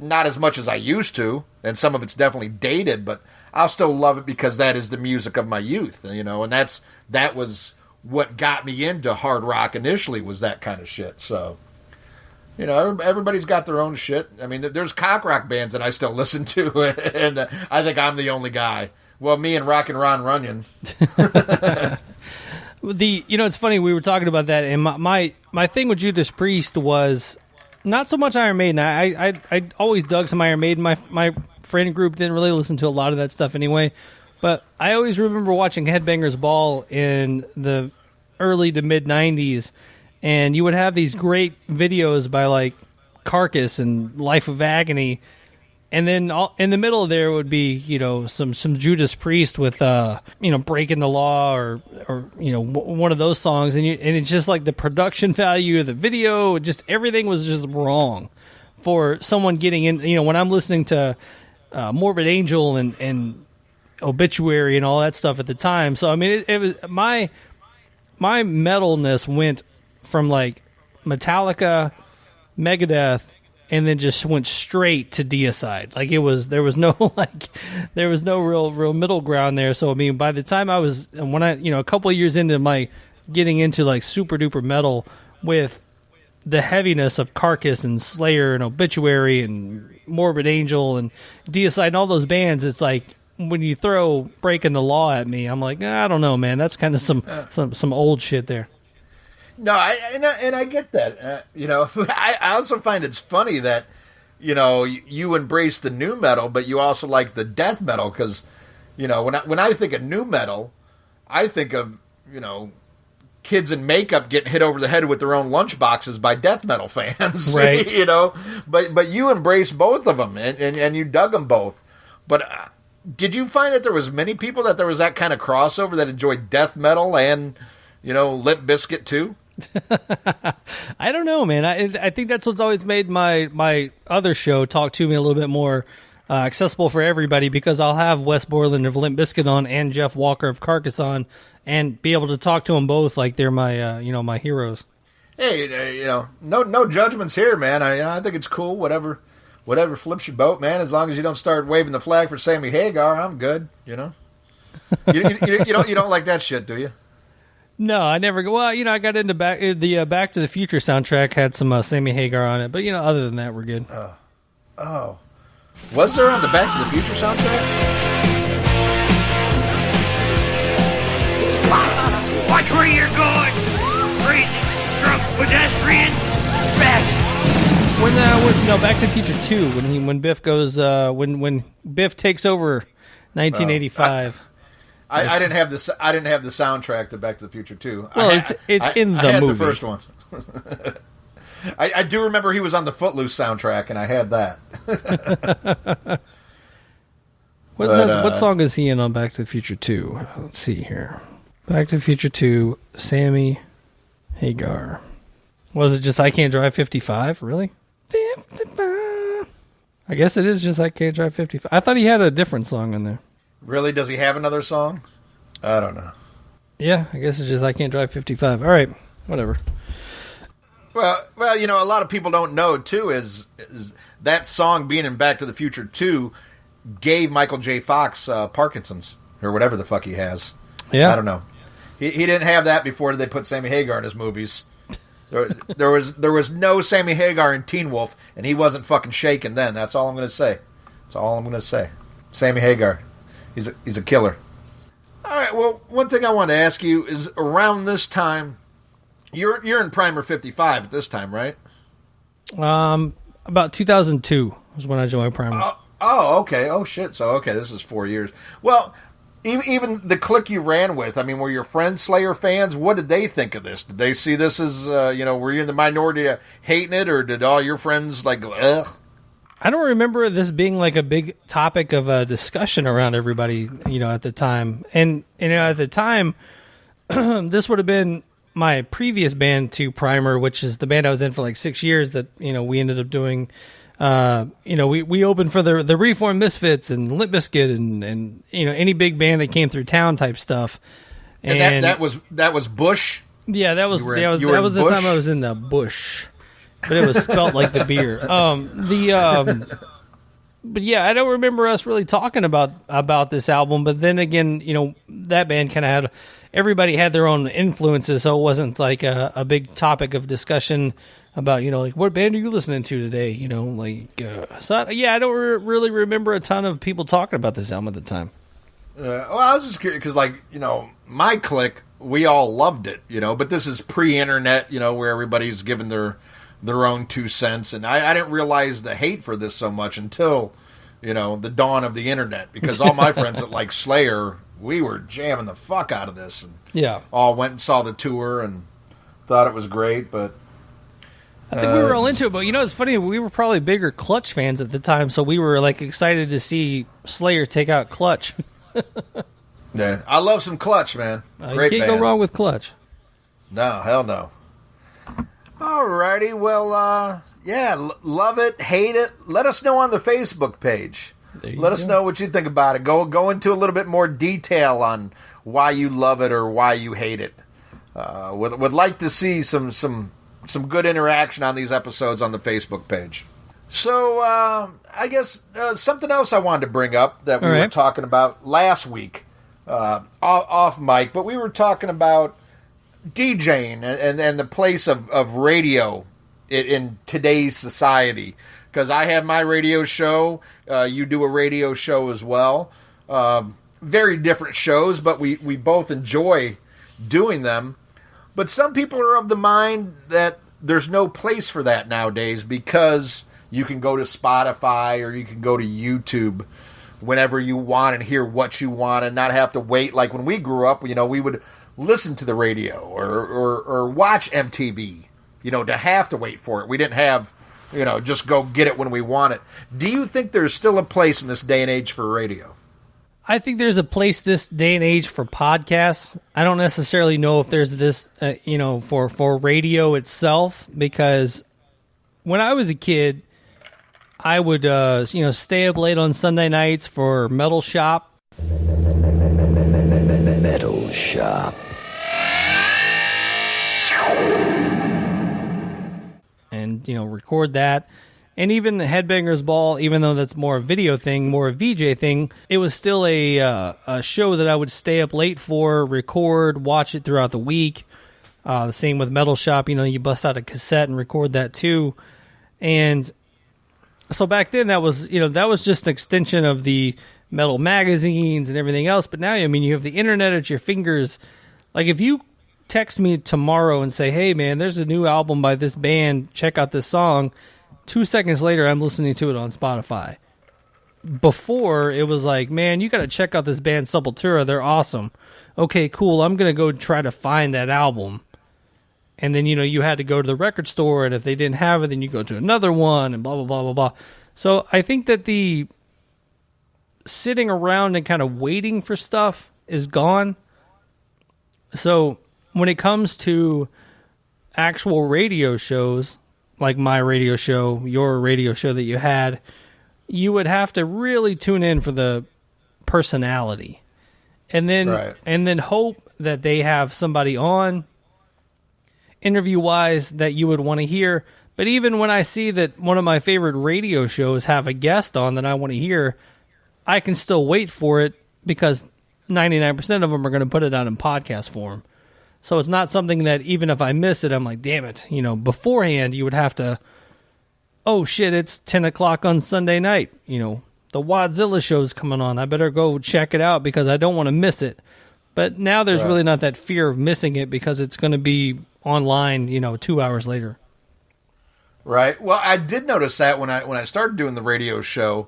not as much as I used to, and some of it's definitely dated, but I'll still love it because that is the music of my youth, and that was what got me into hard rock initially, was that kind of shit. So, everybody's got their own shit. I mean, there's cock rock bands that I still listen to, and I think I'm the only guy. Well, me and Rockin' Ron Runyon. It's funny, we were talking about that, and my thing with Judas Priest was, Not so much Iron Maiden. I always dug some Iron Maiden. My friend group didn't really listen to a lot of that stuff anyway. But I always remember watching Headbangers Ball in the early to mid 90s, and you would have these great videos by like Carcass and Life of Agony, and then in the middle there would be some Judas Priest with Breaking the Law or one of those songs, and it's just like the production value of the video, just everything was just wrong for someone getting in. When I'm listening to Morbid Angel and Obituary and all that stuff at the time. So I mean, it was my metalness went from like Metallica, Megadeth, and then just went straight to Deicide. Like there was no real middle ground there. So I mean, by the time a couple of years into my getting into like super duper metal with the heaviness of Carcass and Slayer and Obituary and Morbid Angel and Deicide and all those bands, it's like, when you throw Breaking the Law at me, I'm like, I don't know, man. That's kind of some old shit there. No, I get that. I also find it's funny that you embrace the new metal, but you also like the death metal because when I think of new metal, I think of kids in makeup getting hit over the head with their own lunchboxes by death metal fans, right? But you embrace both of them and you dug them both, but. Did you find that there was many people that there was that kind of crossover that enjoyed death metal and, Limp Bizkit too? I don't know, man. I think that's what's always made my other show, Talk To Me, a little bit more accessible for everybody because I'll have Wes Borland of Limp Bizkit on and Jeff Walker of Carcass on and be able to talk to them both like they're my my heroes. Hey, no judgments here, man. I think it's cool. Whatever flips your boat, man. As long as you don't start waving the flag for Sammy Hagar, I'm good. You don't like that shit, do you? No, I never go. Well, I got into Back to the Future soundtrack had some Sammy Hagar on it, but other than that, we're good. Oh, was there on the Back to the Future soundtrack? Watch where you're going, crazy drunk pedestrian. Back. When Back to the Future 2, when Biff goes when Biff takes over 1985. I didn't have the soundtrack to Back to the Future 2. Well, it's in the movie. I had the first one. I do remember he was on the Footloose soundtrack, and I had that. What song is he in on Back to the Future 2? Let's see here. Back to the Future 2, Sammy Hagar. Was it just I Can't Drive 55? Really? 55. I guess it is just I Can't Drive 55. I thought he had a different song in there. Really? Does he have another song? I don't know. Yeah, I guess it's just I Can't Drive 55. All right, whatever. Well, a lot of people don't know, too, is that song being in Back to the Future 2 gave Michael J. Fox Parkinson's, or whatever the fuck he has. Yeah. I don't know. He didn't have that before they put Sammy Hagar in his movies. There was no Sammy Hagar in Teen Wolf, and he wasn't fucking shaking then. That's all I'm going to say. Sammy Hagar. He's a killer. All right, well, one thing I want to ask you is around this time, you're in Primer 55 at this time, right? About 2002 was when I joined Primer. Oh, okay. Oh, shit. So, okay, this is 4 years. Well, even the clique you ran with, I mean, were your friends Slayer fans? What did they think of this? Did they see this as, were you in the minority of hating it, or did all your friends, like, go, ugh? I don't remember this being, like, a big topic of discussion around everybody, at the time. And at the time, this would have been my previous band to Primer, which is the band I was in for, like, 6 years that, we ended up doing... we opened for the Reformed Misfits and Limp Bizkit and any big band that came through town type stuff. And that was Bush. Yeah, that was the time I was in the Bush, but it was spelt like the beer. But yeah, I don't remember us really talking about this album. But then again, that band kind of had everybody had their own influences, so it wasn't like a big topic of discussion. About, like, what band are you listening to today? I don't really remember a ton of people talking about this album at the time. I was just curious because, my clique, we all loved it, but this is pre-internet, where everybody's giving their their own 2 cents. And I didn't realize the hate for this so much until, the dawn of the internet. Because all my friends that like Slayer, we were jamming the fuck out of this. And all went and saw the tour and thought it was great, but... I think we were all into it, but it's funny, we were probably bigger Clutch fans at the time, so we were like excited to see Slayer take out Clutch. Yeah, I love some Clutch, man. Great you can't band. go wrong with Clutch. No, hell no. Alrighty, well, love it, hate it. Let us know on the Facebook page. Let us know what you think about it. Go into a little bit more detail on why you love it or why you hate it. Would like to see some good interaction on these episodes on the Facebook page. So, I guess something else I wanted to bring up that we were talking about last week, off mic, but we were talking about DJing and the place of radio in today's society. Because I have my radio show, you do a radio show as well. Very different shows, but we both enjoy doing them. But some people are of the mind that there's no place for that nowadays because you can go to Spotify or you can go to YouTube whenever you want and hear what you want and not have to wait. Like when we grew up, we would listen to the radio or watch MTV, to have to wait for it. We didn't have, just go get it when we want it. Do you think there's still a place in this day and age for radio? I think there's a place this day and age for podcasts. I don't necessarily know if there's this, for radio itself, because when I was a kid, I would, stay up late on Sunday nights for Metal Shop. Metal Shop. And, record that. And even the Headbangers Ball, even though that's more a video thing, more a VJ thing, it was still a show that I would stay up late for, record, watch it throughout the week. The same with Metal Shop, you bust out a cassette and record that too. And so back then that was just an extension of the metal magazines and everything else. But now, you have the internet at your fingers. Like if you text me tomorrow and say, hey man, there's a new album by this band, check out this song. 2 seconds later, I'm listening to it on Spotify. Before, it was like, man, you got to check out this band Sepultura. They're awesome. Okay, cool. I'm going to go try to find that album. And then, you had to go to the record store, and if they didn't have it, then you go to another one, and blah, blah, blah, blah, blah. So I think that the sitting around and kind of waiting for stuff is gone. So when it comes to actual radio shows, like my radio show, your radio show that you had, you would have to really tune in for the personality. And then hope that they have somebody on, interview-wise, that you would want to hear. But even when I see that one of my favorite radio shows have a guest on that I want to hear, I can still wait for it because 99% of them are going to put it out in podcast form. So it's not something that even if I miss it, I'm like, damn it. Beforehand, you would have to, oh shit, it's 10 o'clock on Sunday night. The Wadzilla show's coming on. I better go check it out because I don't want to miss it. But now there's really not that fear of missing it because it's going to be online, 2 hours later. Right. Well, I did notice that when I started doing the radio show,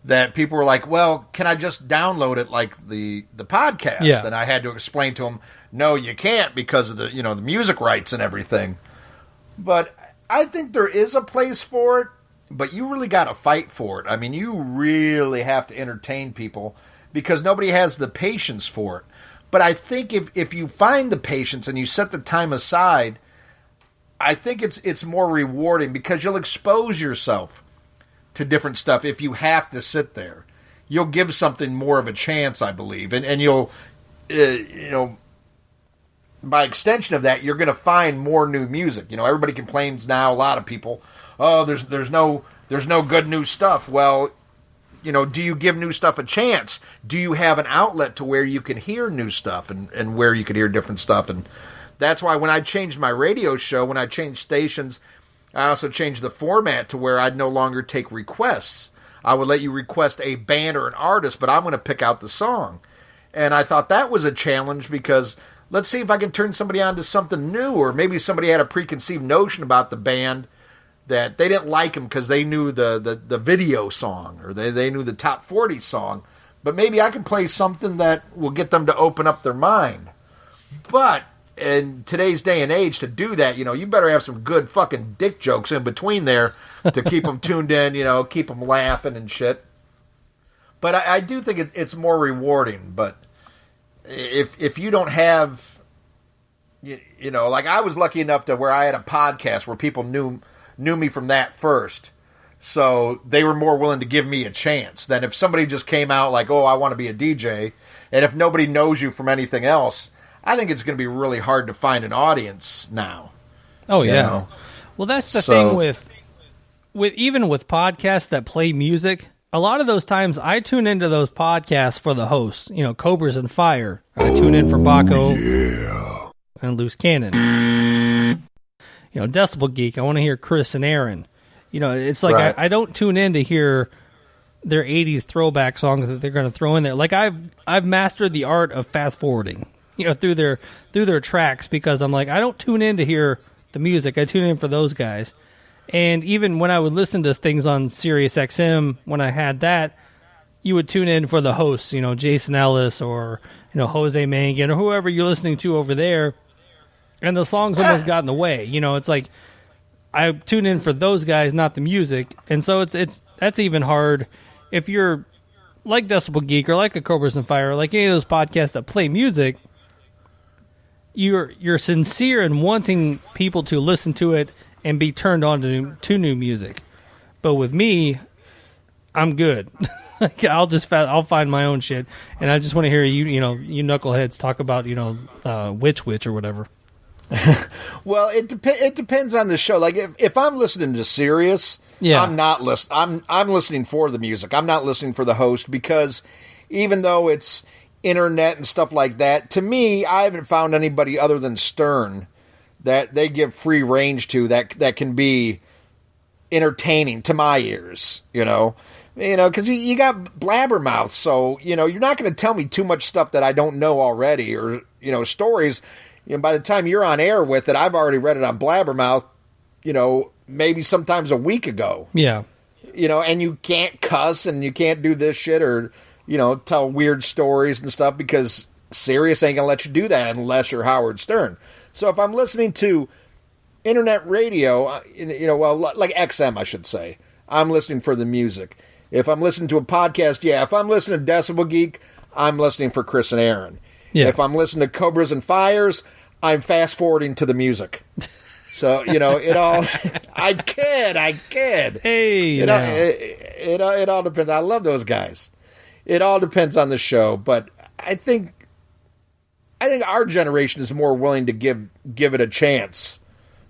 that people were like, well, can I just download it like the podcast? Yeah. And I had to explain to them, no, you can't because of the, the music rights and everything. But I think there is a place for it, but you really got to fight for it. You really have to entertain people because nobody has the patience for it. But I think if you find the patience and you set the time aside, I think it's more rewarding because you'll expose yourself to different stuff if you have to sit there. You'll give something more of a chance, I believe. And you'll, by extension of that, you're going to find more new music. Everybody complains now, a lot of people, oh, there's no good new stuff. Well, do you give new stuff a chance? Do you have an outlet to where you can hear new stuff and where you can hear different stuff? And that's why when I changed my radio show, when I changed stations, I also changed the format to where I'd no longer take requests. I would let you request a band or an artist, but I'm going to pick out the song. And I thought that was a challenge because let's see if I can turn somebody on to something new, or maybe somebody had a preconceived notion about the band, that they didn't like them because they knew the video song or they knew the top 40 song. But maybe I can play something that will get them to open up their mind. But in today's day and age, to do that, you better have some good fucking dick jokes in between there to keep them tuned in, keep them laughing and shit. But I do think it's more rewarding. But if you don't have, like I was lucky enough to where I had a podcast where people knew me from that first. So they were more willing to give me a chance than if somebody just came out like, oh, I want to be a DJ. And if nobody knows you from anything else, I think it's going to be really hard to find an audience now. Oh, yeah. Well, that's the thing with even with podcasts that play music. A lot of those times I tune into those podcasts for the hosts, Cobras and Fire. I tune in for Baco and Loose Cannon. Decibel Geek, I want to hear Chris and Aaron. It's like right. I don't tune in to hear their 80s throwback songs that they're going to throw in there. Like I've mastered the art of fast forwarding, through their tracks because I'm like I don't tune in to hear the music. I tune in for those guys. And even when I would listen to things on Sirius XM, when I had that, you would tune in for the hosts, Jason Ellis or Jose Mangan or whoever you're listening to over there. And the songs almost got in the way. It's like I tune in for those guys, not the music. And so that's even hard if you're like Decibel Geek or like a Cobras and Fire, or like any of those podcasts that play music. You're sincere in wanting people to listen to it and be turned on to new music. But with me, I'm good. I'll find my own shit, and I just want to hear you knuckleheads talk about Witch or whatever. Well, it depends on the show. Like if I'm listening to Sirius, I'm not I'm listening for the music. I'm not listening for the host because even though it's internet and stuff like that, to me, I haven't found anybody other than Stern that they give free range to that can be entertaining to my ears. Because you got blabbermouth, so you're not going to tell me too much stuff that I don't know already, or stories. By the time you're on air with it, I've already read it on Blabbermouth, maybe sometimes a week ago. Yeah. And you can't cuss and you can't do this shit or, tell weird stories and stuff because Sirius ain't going to let you do that unless you're Howard Stern. So if I'm listening to internet radio, like XM, I should say, I'm listening for the music. If I'm listening to a podcast, if I'm listening to Decibel Geek, I'm listening for Chris and Aaron. Yeah. If I'm listening to Cobras and Fires, I'm fast forwarding to the music. So, it all, I kid. Hey, it all depends. I love those guys. It all depends on the show, but I think our generation is more willing to give it a chance,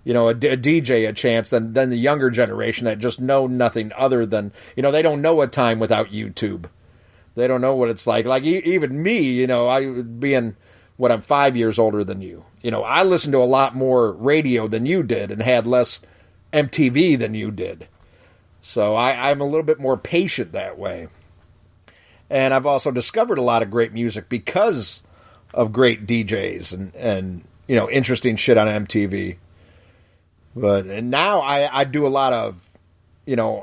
a DJ a chance than the younger generation that just know nothing other than, they don't know a time without YouTube. They don't know what it's like. Like even me, I being what I'm 5 years older than you. I listened to a lot more radio than you did and had less MTV than you did. So I'm a little bit more patient that way. And I've also discovered a lot of great music because of great DJs and interesting shit on MTV. But now I do a lot of,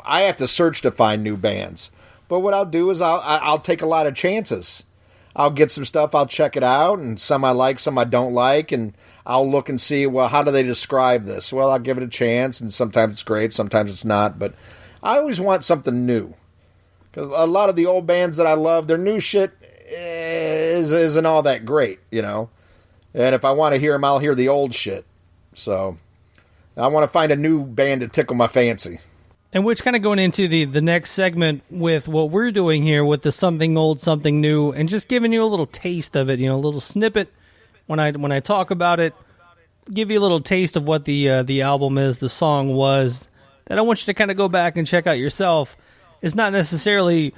I have to search to find new bands. But what I'll do is I'll take a lot of chances. I'll get some stuff, I'll check it out, and some I like, some I don't like, and I'll look and see, well, how do they describe this? Well, I'll give it a chance, and sometimes it's great, sometimes it's not, but I always want something new. Because a lot of the old bands that I love, their new shit isn't all that great, And if I want to hear them, I'll hear the old shit. So I want to find a new band to tickle my fancy. And which kind of going into the next segment with what we're doing here with the something old, something new, and just giving you a little taste of it, a little snippet when I talk about it, give you a little taste of what the album is, the song was, that I want you to kind of go back and check out yourself. It's not necessarily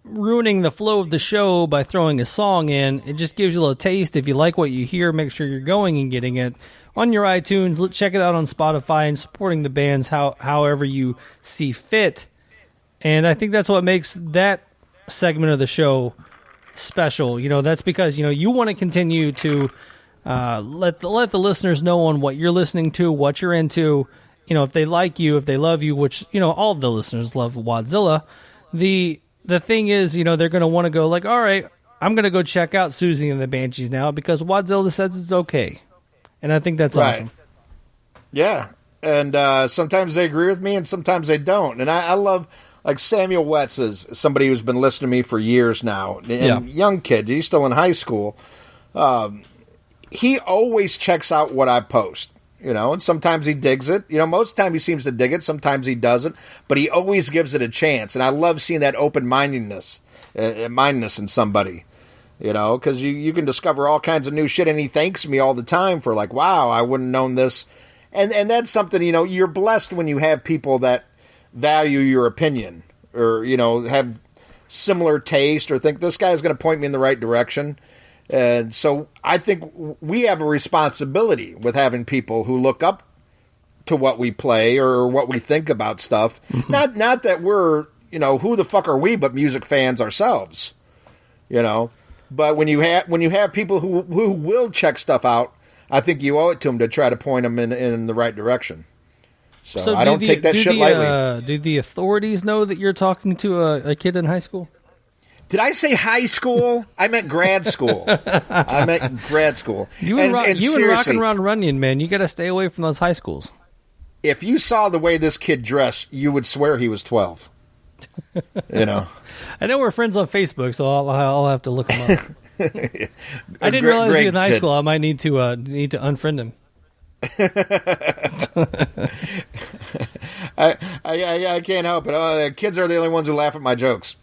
ruining the flow of the show by throwing a song in. It just gives you a little taste. If you like what you hear, make sure you're going and getting it on your iTunes. Check it out on Spotify and supporting the bands however you see fit. And I think that's what makes that segment of the show special. That's because, you want to continue to let the listeners know on what you're listening to, what you're into, if they like you, if they love you, which, all the listeners love Wadzilla, the thing is, they're going to want to go like, all right, I'm going to go check out Susie and the Banshees now because Wadzilla says it's okay. And I think that's awesome. Yeah. And sometimes they agree with me and sometimes they don't. And I love, like Samuel Wetz is somebody who's been listening to me for years now. And young kid, he's still in high school. He always checks out what I post. And sometimes he digs it. Most of the time he seems to dig it. Sometimes he doesn't. But he always gives it a chance. And I love seeing that open-mindedness in somebody. Because you can discover all kinds of new shit. And he thanks me all the time for like, wow, I wouldn't have known this. And that's something, you're blessed when you have people that value your opinion. Or, have similar taste. Or think this guy's going to point me in the right direction. And so I think we have a responsibility with having people who look up to what we play or what we think about stuff. Mm-hmm. Not that we're, who the fuck are we but music fans ourselves, But when you have people who will check stuff out, I think you owe it to them to try to point them in the right direction. So I don't take that shit lightly. Do the authorities know that you're talking to a kid in high school? Did I say high school? I meant grad school. You and rockin' around Reuinion, man. You got to stay away from those high schools. If you saw the way this kid dressed, you would swear he was 12. I know we're friends on Facebook, so I'll have to look him up. I didn't realize he was in high school. I might need to unfriend him. I can't help it. Kids are the only ones who laugh at my jokes.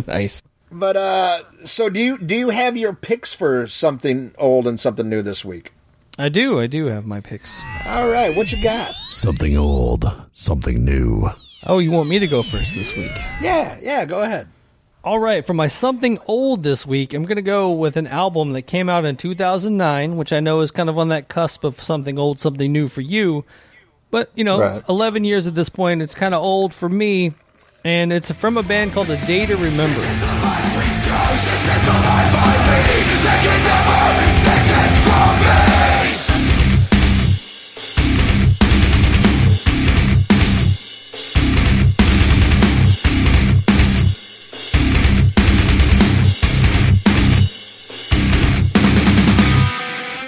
Nice. But so do you have your picks for something old and something new this week? I do have my picks. All right, what you got? Something old, something new. Oh, you want me to go first this week? Yeah, go ahead. All right, for my something old this week, I'm going to go with an album that came out in 2009, which I know is kind of on that cusp of something old, something new for you. But, right. 11 years at this point, it's kind of old for me. And it's from a band called A Day to Remember.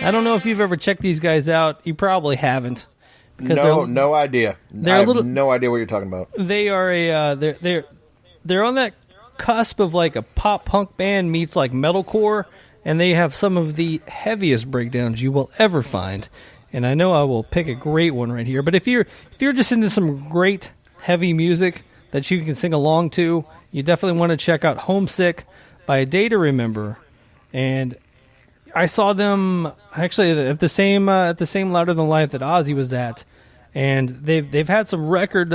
I don't know if you've ever checked these guys out. You probably haven't. No idea. I have no idea what you're talking about. They are they're on that cusp of like a pop punk band meets like metalcore, and they have some of the heaviest breakdowns you will ever find. And I know I will pick a great one right here. But if you're just into some great heavy music that you can sing along to, you definitely want to check out Homesick by A Day to Remember. And I saw them actually at the same Louder Than Life that Ozzy was at, and they've had some record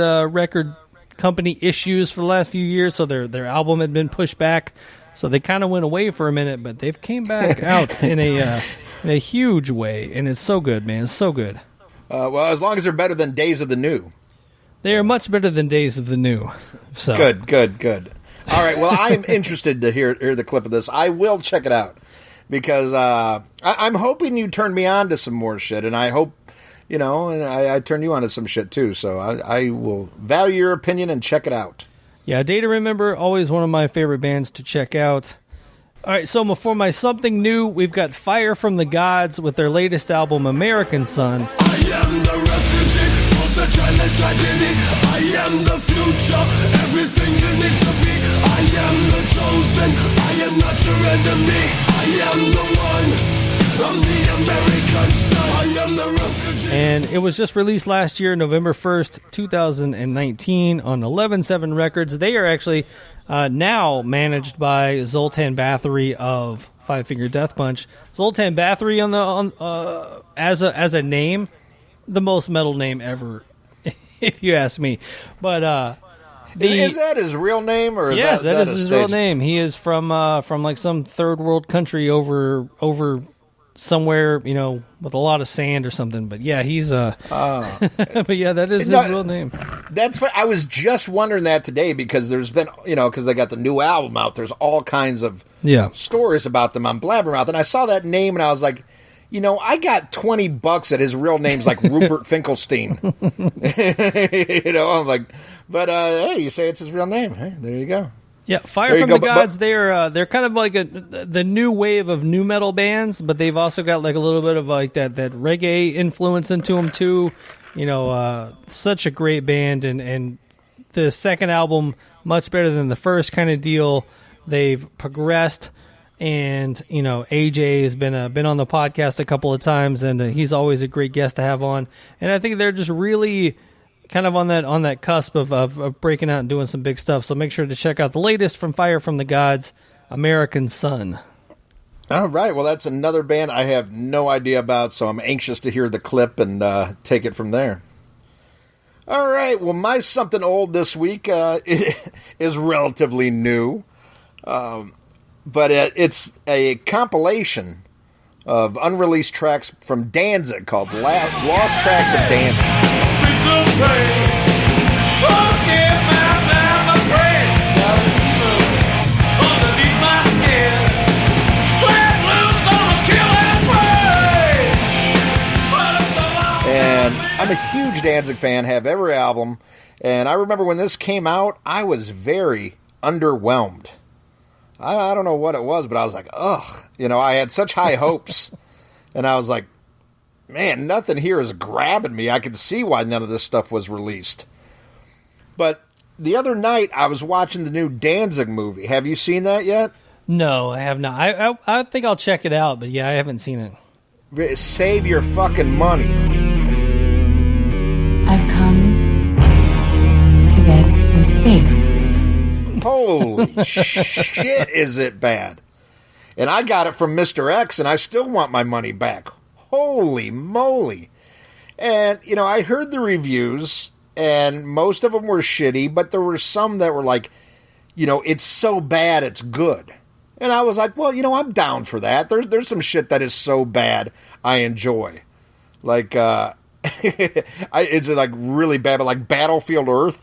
company issues for the last few years, so their album had been pushed back, so they kind of went away for a minute, but they've came back out in a huge way, and it's so good, man, it's so good. Well, as long as they're better than Days of the New. They are much better than Days of the New. So good. All right, well, I am interested to hear the clip of this. I will check it out. Because I'm hoping you turn me on to some more shit, and I hope, and I turn you on to some shit too. So I will value your opinion and check it out. Yeah, Day to Remember, always one of my favorite bands to check out. All right, so for my something new, we've got Fire from the Gods with their latest album, American Son. I am the refugee, post-trial tragedy. I am the future, everything you need to be. I am the chosen, I am not your enemy. I am the one, I'm the American son. I am the refugee. And it was just released last year, November 1st, 2019 on 11-7 Records. They are actually now managed by Zoltan Bathory of Five Finger Death Punch. Zoltan Bathory as a name, the most metal name ever, if you ask me. But is that his real name, or yes, that is his real stage name. He is from like some third world country over somewhere, with a lot of sand or something. But yeah, he's but yeah, that is his real name. That's what I was just wondering that today, because there's been, because they got the new album out. There's all kinds of stories about them on Blabbermouth, and I saw that name and I was like, I got $20 that his real name's like Rupert Finkelstein. I'm like, but hey, you say it's his real name. Hey, there you go. Yeah, Fire from the Gods. They're kind of like the new wave of nu metal bands, but they've also got like a little bit of like that reggae influence into them too. Such a great band, and the second album much better than the first kind of deal. They've progressed, and AJ has been on the podcast a couple of times, and he's always a great guest to have on. And I think they're just really kind of on that cusp of breaking out and doing some big stuff. So make sure to check out the latest from Fire from the Gods, American Sun. All right, well, that's another band I have no idea about, so I'm anxious to hear the clip and take it from there. All right, well, my something old this week is relatively new, but it's a compilation of unreleased tracks from Danzig called Lost Tracks of Danzig. And I'm a huge Danzig fan, have every album, and I remember when this came out, I was very underwhelmed. I don't know what it was, but I was like, ugh. I had such high hopes, and I was like, man, nothing here is grabbing me. I could see why none of this stuff was released. But the other night, I was watching the new Danzig movie. Have you seen that yet? No, I have not. I think I'll check it out, but yeah, I haven't seen it. Save your fucking money. I've come to get your face. Holy shit, is it bad? And I got it from Mr. X, and I still want my money back. Holy moly. And, I heard the reviews, and most of them were shitty, but there were some that were like, it's so bad it's good. And I was like, well, I'm down for that. There's some shit that is so bad I enjoy. Like, it's like really bad, but like Battlefield Earth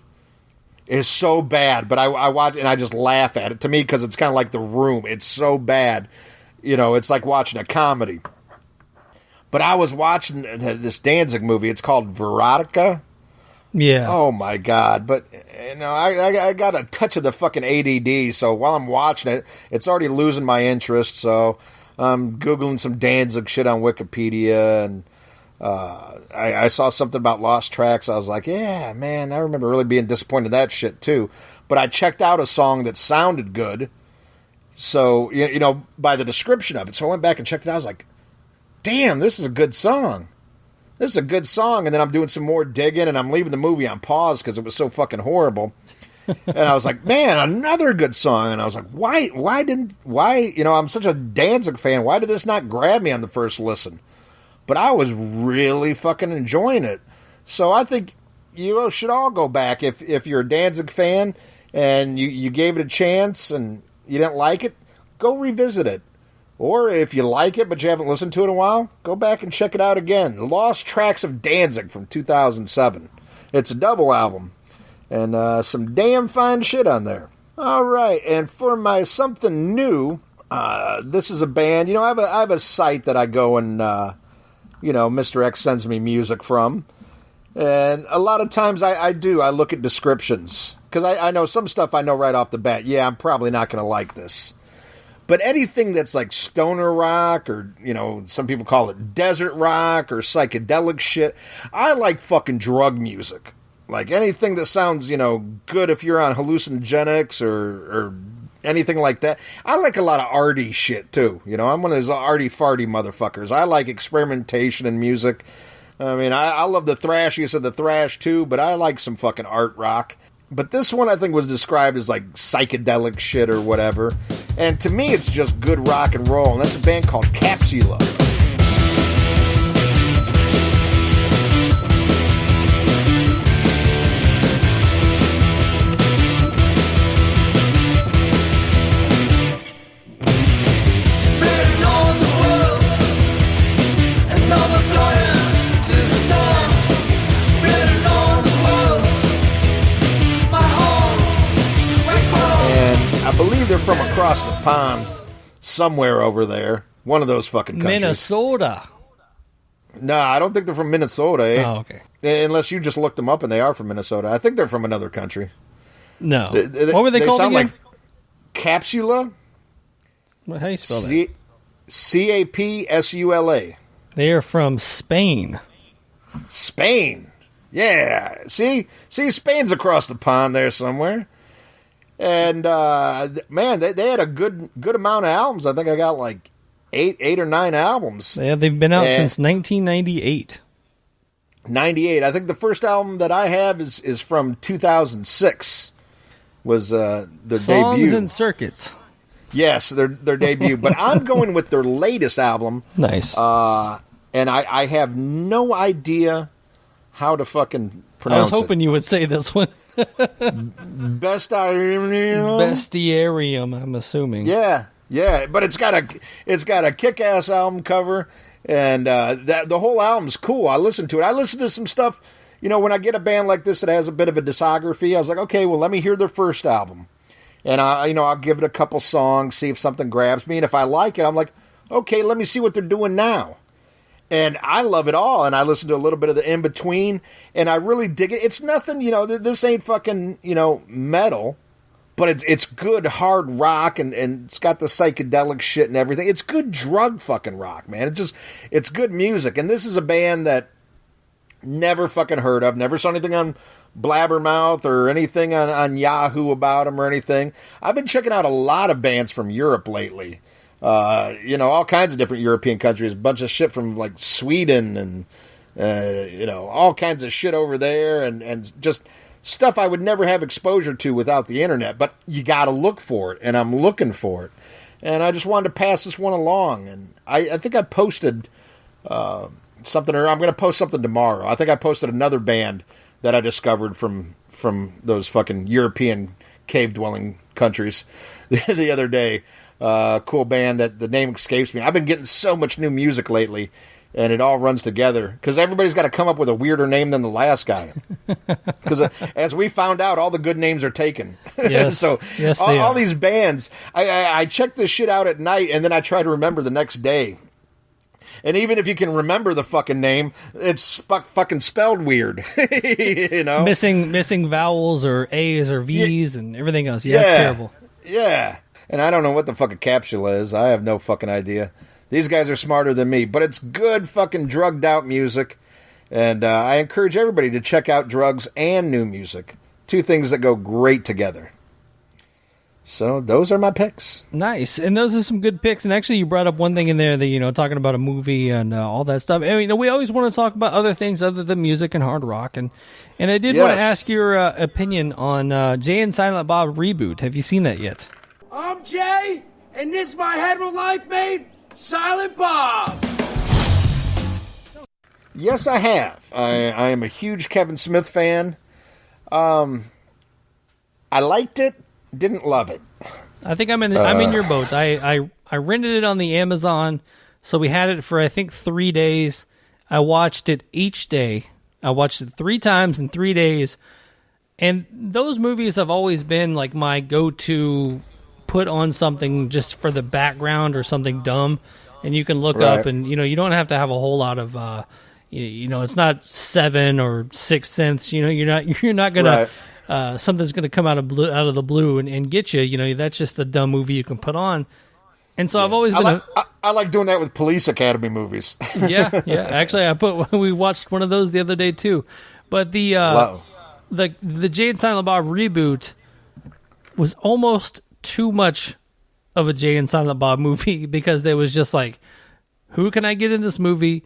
is so bad, but I watch and I just laugh at it. To me, because it's kind of like The Room. It's so bad. It's like watching a comedy. But I was watching this Danzig movie. It's called Veronica. Yeah. Oh, my God. But, I got a touch of the fucking ADD, so while I'm watching it, it's already losing my interest, so I'm Googling some Danzig shit on Wikipedia, and I saw something about Lost Tracks. I was like, yeah, man, I remember really being disappointed in that shit, too. But I checked out a song that sounded good, so, by the description of it. So I went back and checked it out. I was like, damn, this is a good song. This is a good song. And then I'm doing some more digging, and I'm leaving the movie on pause because it was so fucking horrible. And I was like, man, another good song. And I was like, why, I'm such a Danzig fan. Why did this not grab me on the first listen? But I was really fucking enjoying it. So I think you should all go back. If you're a Danzig fan and you gave it a chance and you didn't like it, go revisit it. Or if you like it but you haven't listened to it in a while, go back and check it out again. Lost Tracks of Danzig from 2007. It's a double album. And some damn fine shit on there. All right, and for my something new, this is a band. I have a site that I go and, Mr. X sends me music from. And a lot of times I look at descriptions. Because I know some stuff I know right off the bat. Yeah, I'm probably not going to like this. But anything that's like stoner rock or, some people call it desert rock or psychedelic shit, I like fucking drug music. Like anything that sounds, good if you're on hallucinogenics or anything like that. I like a lot of arty shit too. I'm one of those arty-farty motherfuckers. I like experimentation in music. I mean, I love the thrashiest of the thrash too, but I like some fucking art rock. But this one I think was described as like psychedelic shit or whatever. And to me it's just good rock and roll. And that's a band called Capsula. They're from across the pond, somewhere over there. One of those fucking countries. Minnesota. No, I don't think they're from Minnesota. Eh? Oh, okay. Unless you just looked them up and they are from Minnesota. I think they're from another country. No. What were they called sound again? like Capsula. How do you spell that? Capsula. They are from Spain. Spain. Yeah. See, Spain's across the pond there somewhere. And man, they had a good amount of albums. I think I got like eight or nine albums. Yeah, they've been out since 1998. 98. I think the first album that I have is from 2006. Was their Songs debut. and Circuits. Yes, their debut. But I'm going with their latest album. Nice. And I have no idea how to fucking pronounce it. I was hoping you would say this one. Bestiarium, I'm assuming. Yeah. But it's got a kick-ass album cover, and the whole album's cool. I listened to it. I listened to some stuff. You know, when I get a band like this that has a bit of a discography, I was like, okay, well, let me hear their first album. And I'll give it a couple songs, see if something grabs me. And if I like it, I'm like, okay, let me see what they're doing now. And I love it all. And I listen to a little bit of the in-between, and I really dig it. It's nothing, this ain't fucking, metal, but it's good hard rock, and it's got the psychedelic shit and everything. It's good drug fucking rock, man. It's good music. And this is a band that never fucking heard of, never saw anything on Blabbermouth or anything on Yahoo about them or anything. I've been checking out a lot of bands from Europe lately. All kinds of different European countries, a bunch of shit from like Sweden and, all kinds of shit over there and just stuff I would never have exposure to without the internet, but you gotta look for it, and I'm looking for it. And I just wanted to pass this one along, and I think I posted, something, or I'm going to post something tomorrow. I think I posted another band that I discovered from those fucking European cave-dwelling countries the other day. Cool band that the name escapes me. I've been getting so much new music lately, and it all runs together, because everybody's got to come up with a weirder name than the last guy. Because as we found out, all the good names are taken. Yes. So yes, all these bands, I check this shit out at night, and then I try to remember the next day. And even if you can remember the fucking name, it's fucking spelled weird. Missing vowels or A's or V's and everything else. Yeah, it's terrible. Yeah. And I don't know what the fucking Capsula is. I have no fucking idea. These guys are smarter than me. But it's good fucking drugged out music. And I encourage everybody to check out drugs and new music. Two things that go great together. So those are my picks. Nice. And those are some good picks. And actually, you brought up one thing in there that, talking about a movie and all that stuff. I mean, we always want to talk about other things other than music and hard rock. And I did want to ask your opinion on Jay and Silent Bob ReBoot. Have you seen that yet? I'm Jay, and this is my hetero life mate, Silent Bob. Yes, I have. I am a huge Kevin Smith fan. I liked it. Didn't love it. I think I'm in your boat. I rented it on the Amazon, so we had it for I think 3 days. I watched it each day. I watched it 3 times in 3 days, and those movies have always been like my go-to. Put on something just for the background or something dumb, and you can look up, and you don't have to have a whole lot of it's not Seven or Sixth Sense. You're not gonna. Something's going to come out of the blue and get you. That's just a dumb movie you can put on. And so I've always been. I like doing that with Police Academy movies. Yeah. Actually, we watched one of those the other day too. But the Jay and Silent Bob ReBoot was almost too much of a Jay and Silent Bob movie, because there was just like, who can I get in this movie?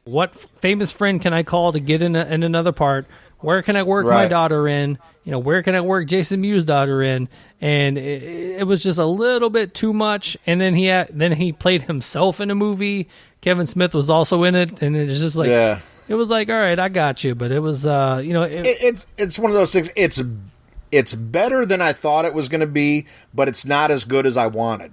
What famous friend can I call to get in another part? Where can I work my daughter in? Where can I work Jason Mewes' daughter in? And it was just a little bit too much. And then he played himself in a movie. Kevin Smith was also in it, and it was just like, it was like, all right, I got you. But it was, it's one of those things. It's better than I thought it was going to be, but it's not as good as I wanted.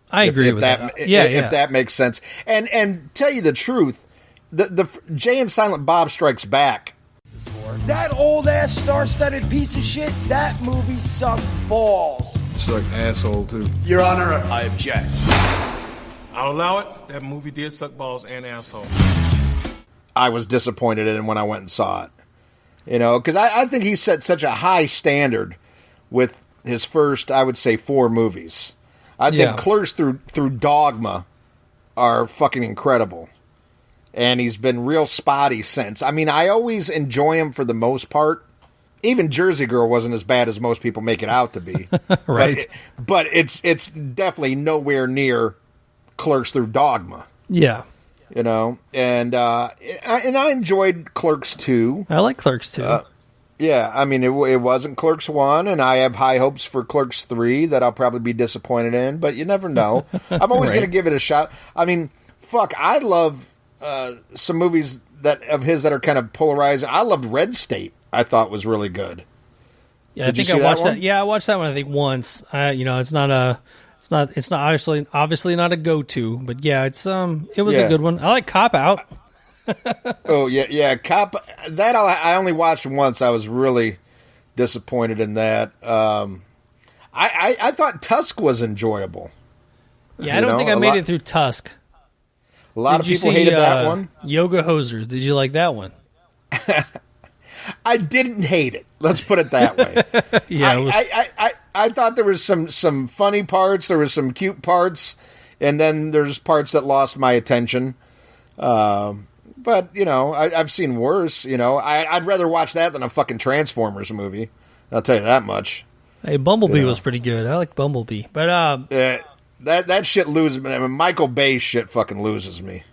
I agree with that. If that makes sense. And tell you the truth, the Jay and Silent Bob Strikes Back. That old-ass star-studded piece of shit, that movie sucked balls. Sucked asshole, too. Your Honor, I object. I'll allow it. That movie did suck balls and asshole. I was disappointed in when I went and saw it. You know, because I think he set such a high standard with his first, I would say, 4 movies. I think Clerks through Dogma are fucking incredible. And he's been real spotty since. I mean, I always enjoy him for the most part. Even Jersey Girl wasn't as bad as most people make it out to be. Right. But it's definitely nowhere near Clerks through Dogma. Yeah. You know, and I enjoyed Clerks 2. I like Clerks 2. Yeah, I mean, it wasn't Clerks 1, and I have high hopes for Clerks 3 that I'll probably be disappointed in, but you never know. I'm always going to give it a shot. I mean, fuck, I love some movies of his that are kind of polarizing. I loved Red State. I thought was really good. Yeah, I think I watched that. Yeah, I watched that one. I think once. It's not obviously not a go-to, but yeah, it was a good one. I like Cop Out. Oh yeah, Cop. That I only watched once. I was really disappointed in that. I thought Tusk was enjoyable. Yeah, I don't think I made it through Tusk. A lot of people hated that one. Yoga Hosers. Did you like that one? I didn't hate it. Let's put it that way. Yeah, I thought there was some funny parts. There was some cute parts, and then there's parts that lost my attention. But you know, I've seen worse. You know, I'd rather watch that than a fucking Transformers movie. I'll tell you that much. Hey, Bumblebee was pretty good. I like Bumblebee, but that shit loses me. I mean, Michael Bay shit fucking loses me.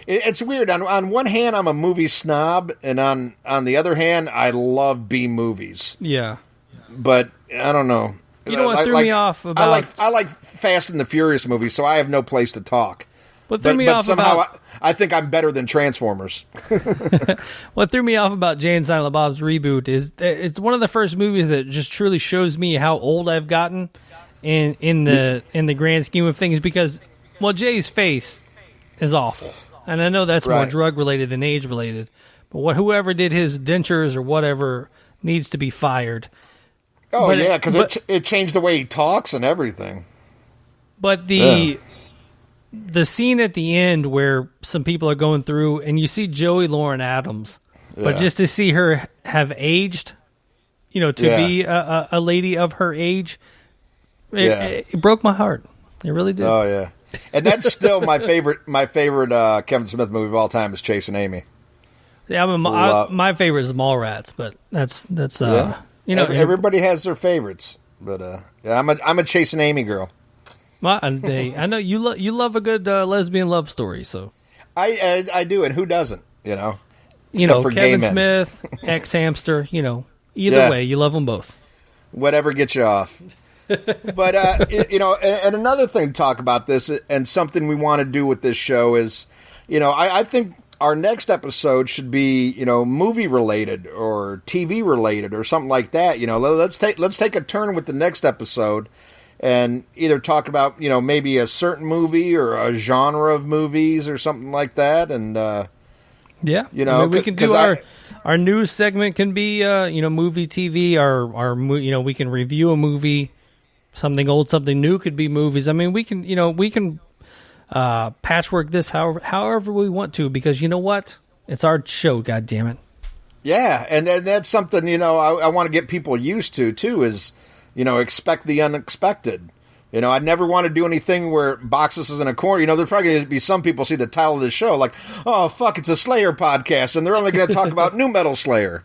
It's weird. On one hand, I'm a movie snob, and on the other hand, I love B movies. Yeah, but I don't know. You know what threw me off about? I like Fast and the Furious movies, so I have no place to talk. What threw me off somehow about? I think I'm better than Transformers. What threw me off about Jay and Silent Bob's Reboot is it's one of the first movies that just truly shows me how old I've gotten in the grand scheme of things. Because Jay's face is awful. And I know that's more drug-related than age-related. But whoever did his dentures or whatever needs to be fired. Oh, yeah, because it changed the way he talks and everything. But the scene at the end where some people are going through, and you see Joey Lauren Adams, but just to see her have aged, to be a lady of her age, it broke my heart. It really did. Oh, yeah. And that's still my favorite Kevin Smith movie of all time is Chasing Amy. Yeah, my favorite is Mallrats, but that's everybody has their favorites. But I'm a Chasing Amy girl. Well, I know you love a good lesbian love story, so I do, and who doesn't? Except for Kevin gay men. Smith, ex-hamster. Either way, you love them both. Whatever gets you off. But and another thing to talk about this, and something we want to do with this show is, I think our next episode should be, movie related or TV related or something like that. Let's take a turn with the next episode and either talk about, maybe a certain movie or a genre of movies or something like that. And we can do our news segment can be movie TV. Our we can review a movie. Something old, something new could be movies. I mean, we can patchwork this however we want to, because you know what? It's our show, goddammit. Yeah, and that's something, I want to get people used to, too, is, expect the unexpected. I'd never want to do anything where boxes is in a corner. There's probably going to be some people see the title of the show like, oh, fuck, it's a Slayer podcast, and they're only going to talk about new metal Slayer.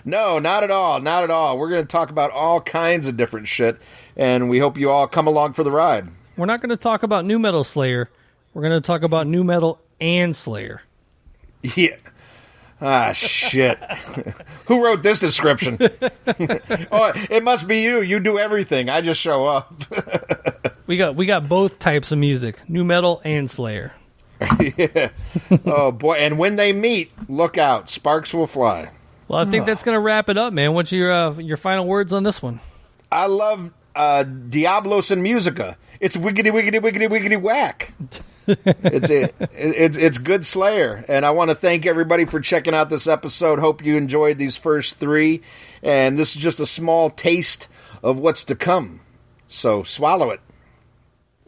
No, not at all. Not at all. We're going to talk about all kinds of different shit, and we hope you all come along for the ride. We're not going to talk about new metal Slayer. We're going to talk about new metal and Slayer. Yeah. Ah, shit. Who wrote this description? Oh, it must be you. You do everything. I just show up. We got both types of music, new metal and Slayer. Yeah. Oh, boy. And when they meet, look out. Sparks will fly. Well, I think that's going to wrap it up, man. What's your final words on this one? I love Diabolus and Musica. It's wiggity, wiggity, wiggity, wiggity, whack. It's good Slayer. And I want to thank everybody for checking out this episode. Hope you enjoyed these first 3. And this is just a small taste of what's to come. So swallow it.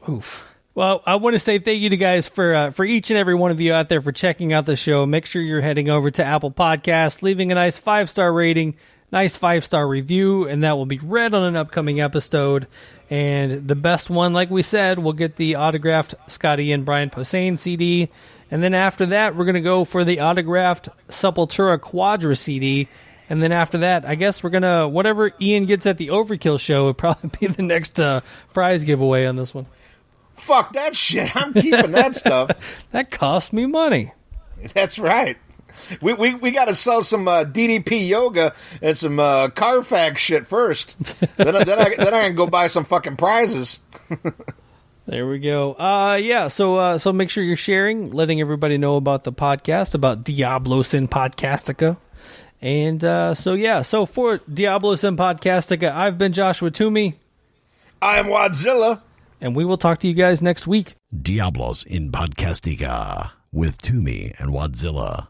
Oof. Well, I want to say thank you to guys for each and every one of you out there for checking out the show. Make sure you're heading over to Apple Podcasts, leaving a nice 5-star rating, nice 5-star review, and that will be read on an upcoming episode. And the best one, like we said, will get the autographed Scotty and Brian Posehn CD. And then after that, we're going to go for the autographed Sepultura Quadra CD. And then after that, I guess we're going to, whatever Ian gets at the Overkill show would probably be the next prize giveaway on this one. Fuck that shit. I'm keeping that stuff. That cost me money. That's right. We got to sell some DDP yoga and some Carfax shit first. then I can go buy some fucking prizes. There we go. Yeah. So make sure you're sharing, letting everybody know about the podcast, about Diabolus and Podcastica. And so for Diabolus and Podcastica, I've been Joshua Toomey. I'm Wadzilla. And we will talk to you guys next week. Diabolus in Podcastica with Toomey and Wadzilla.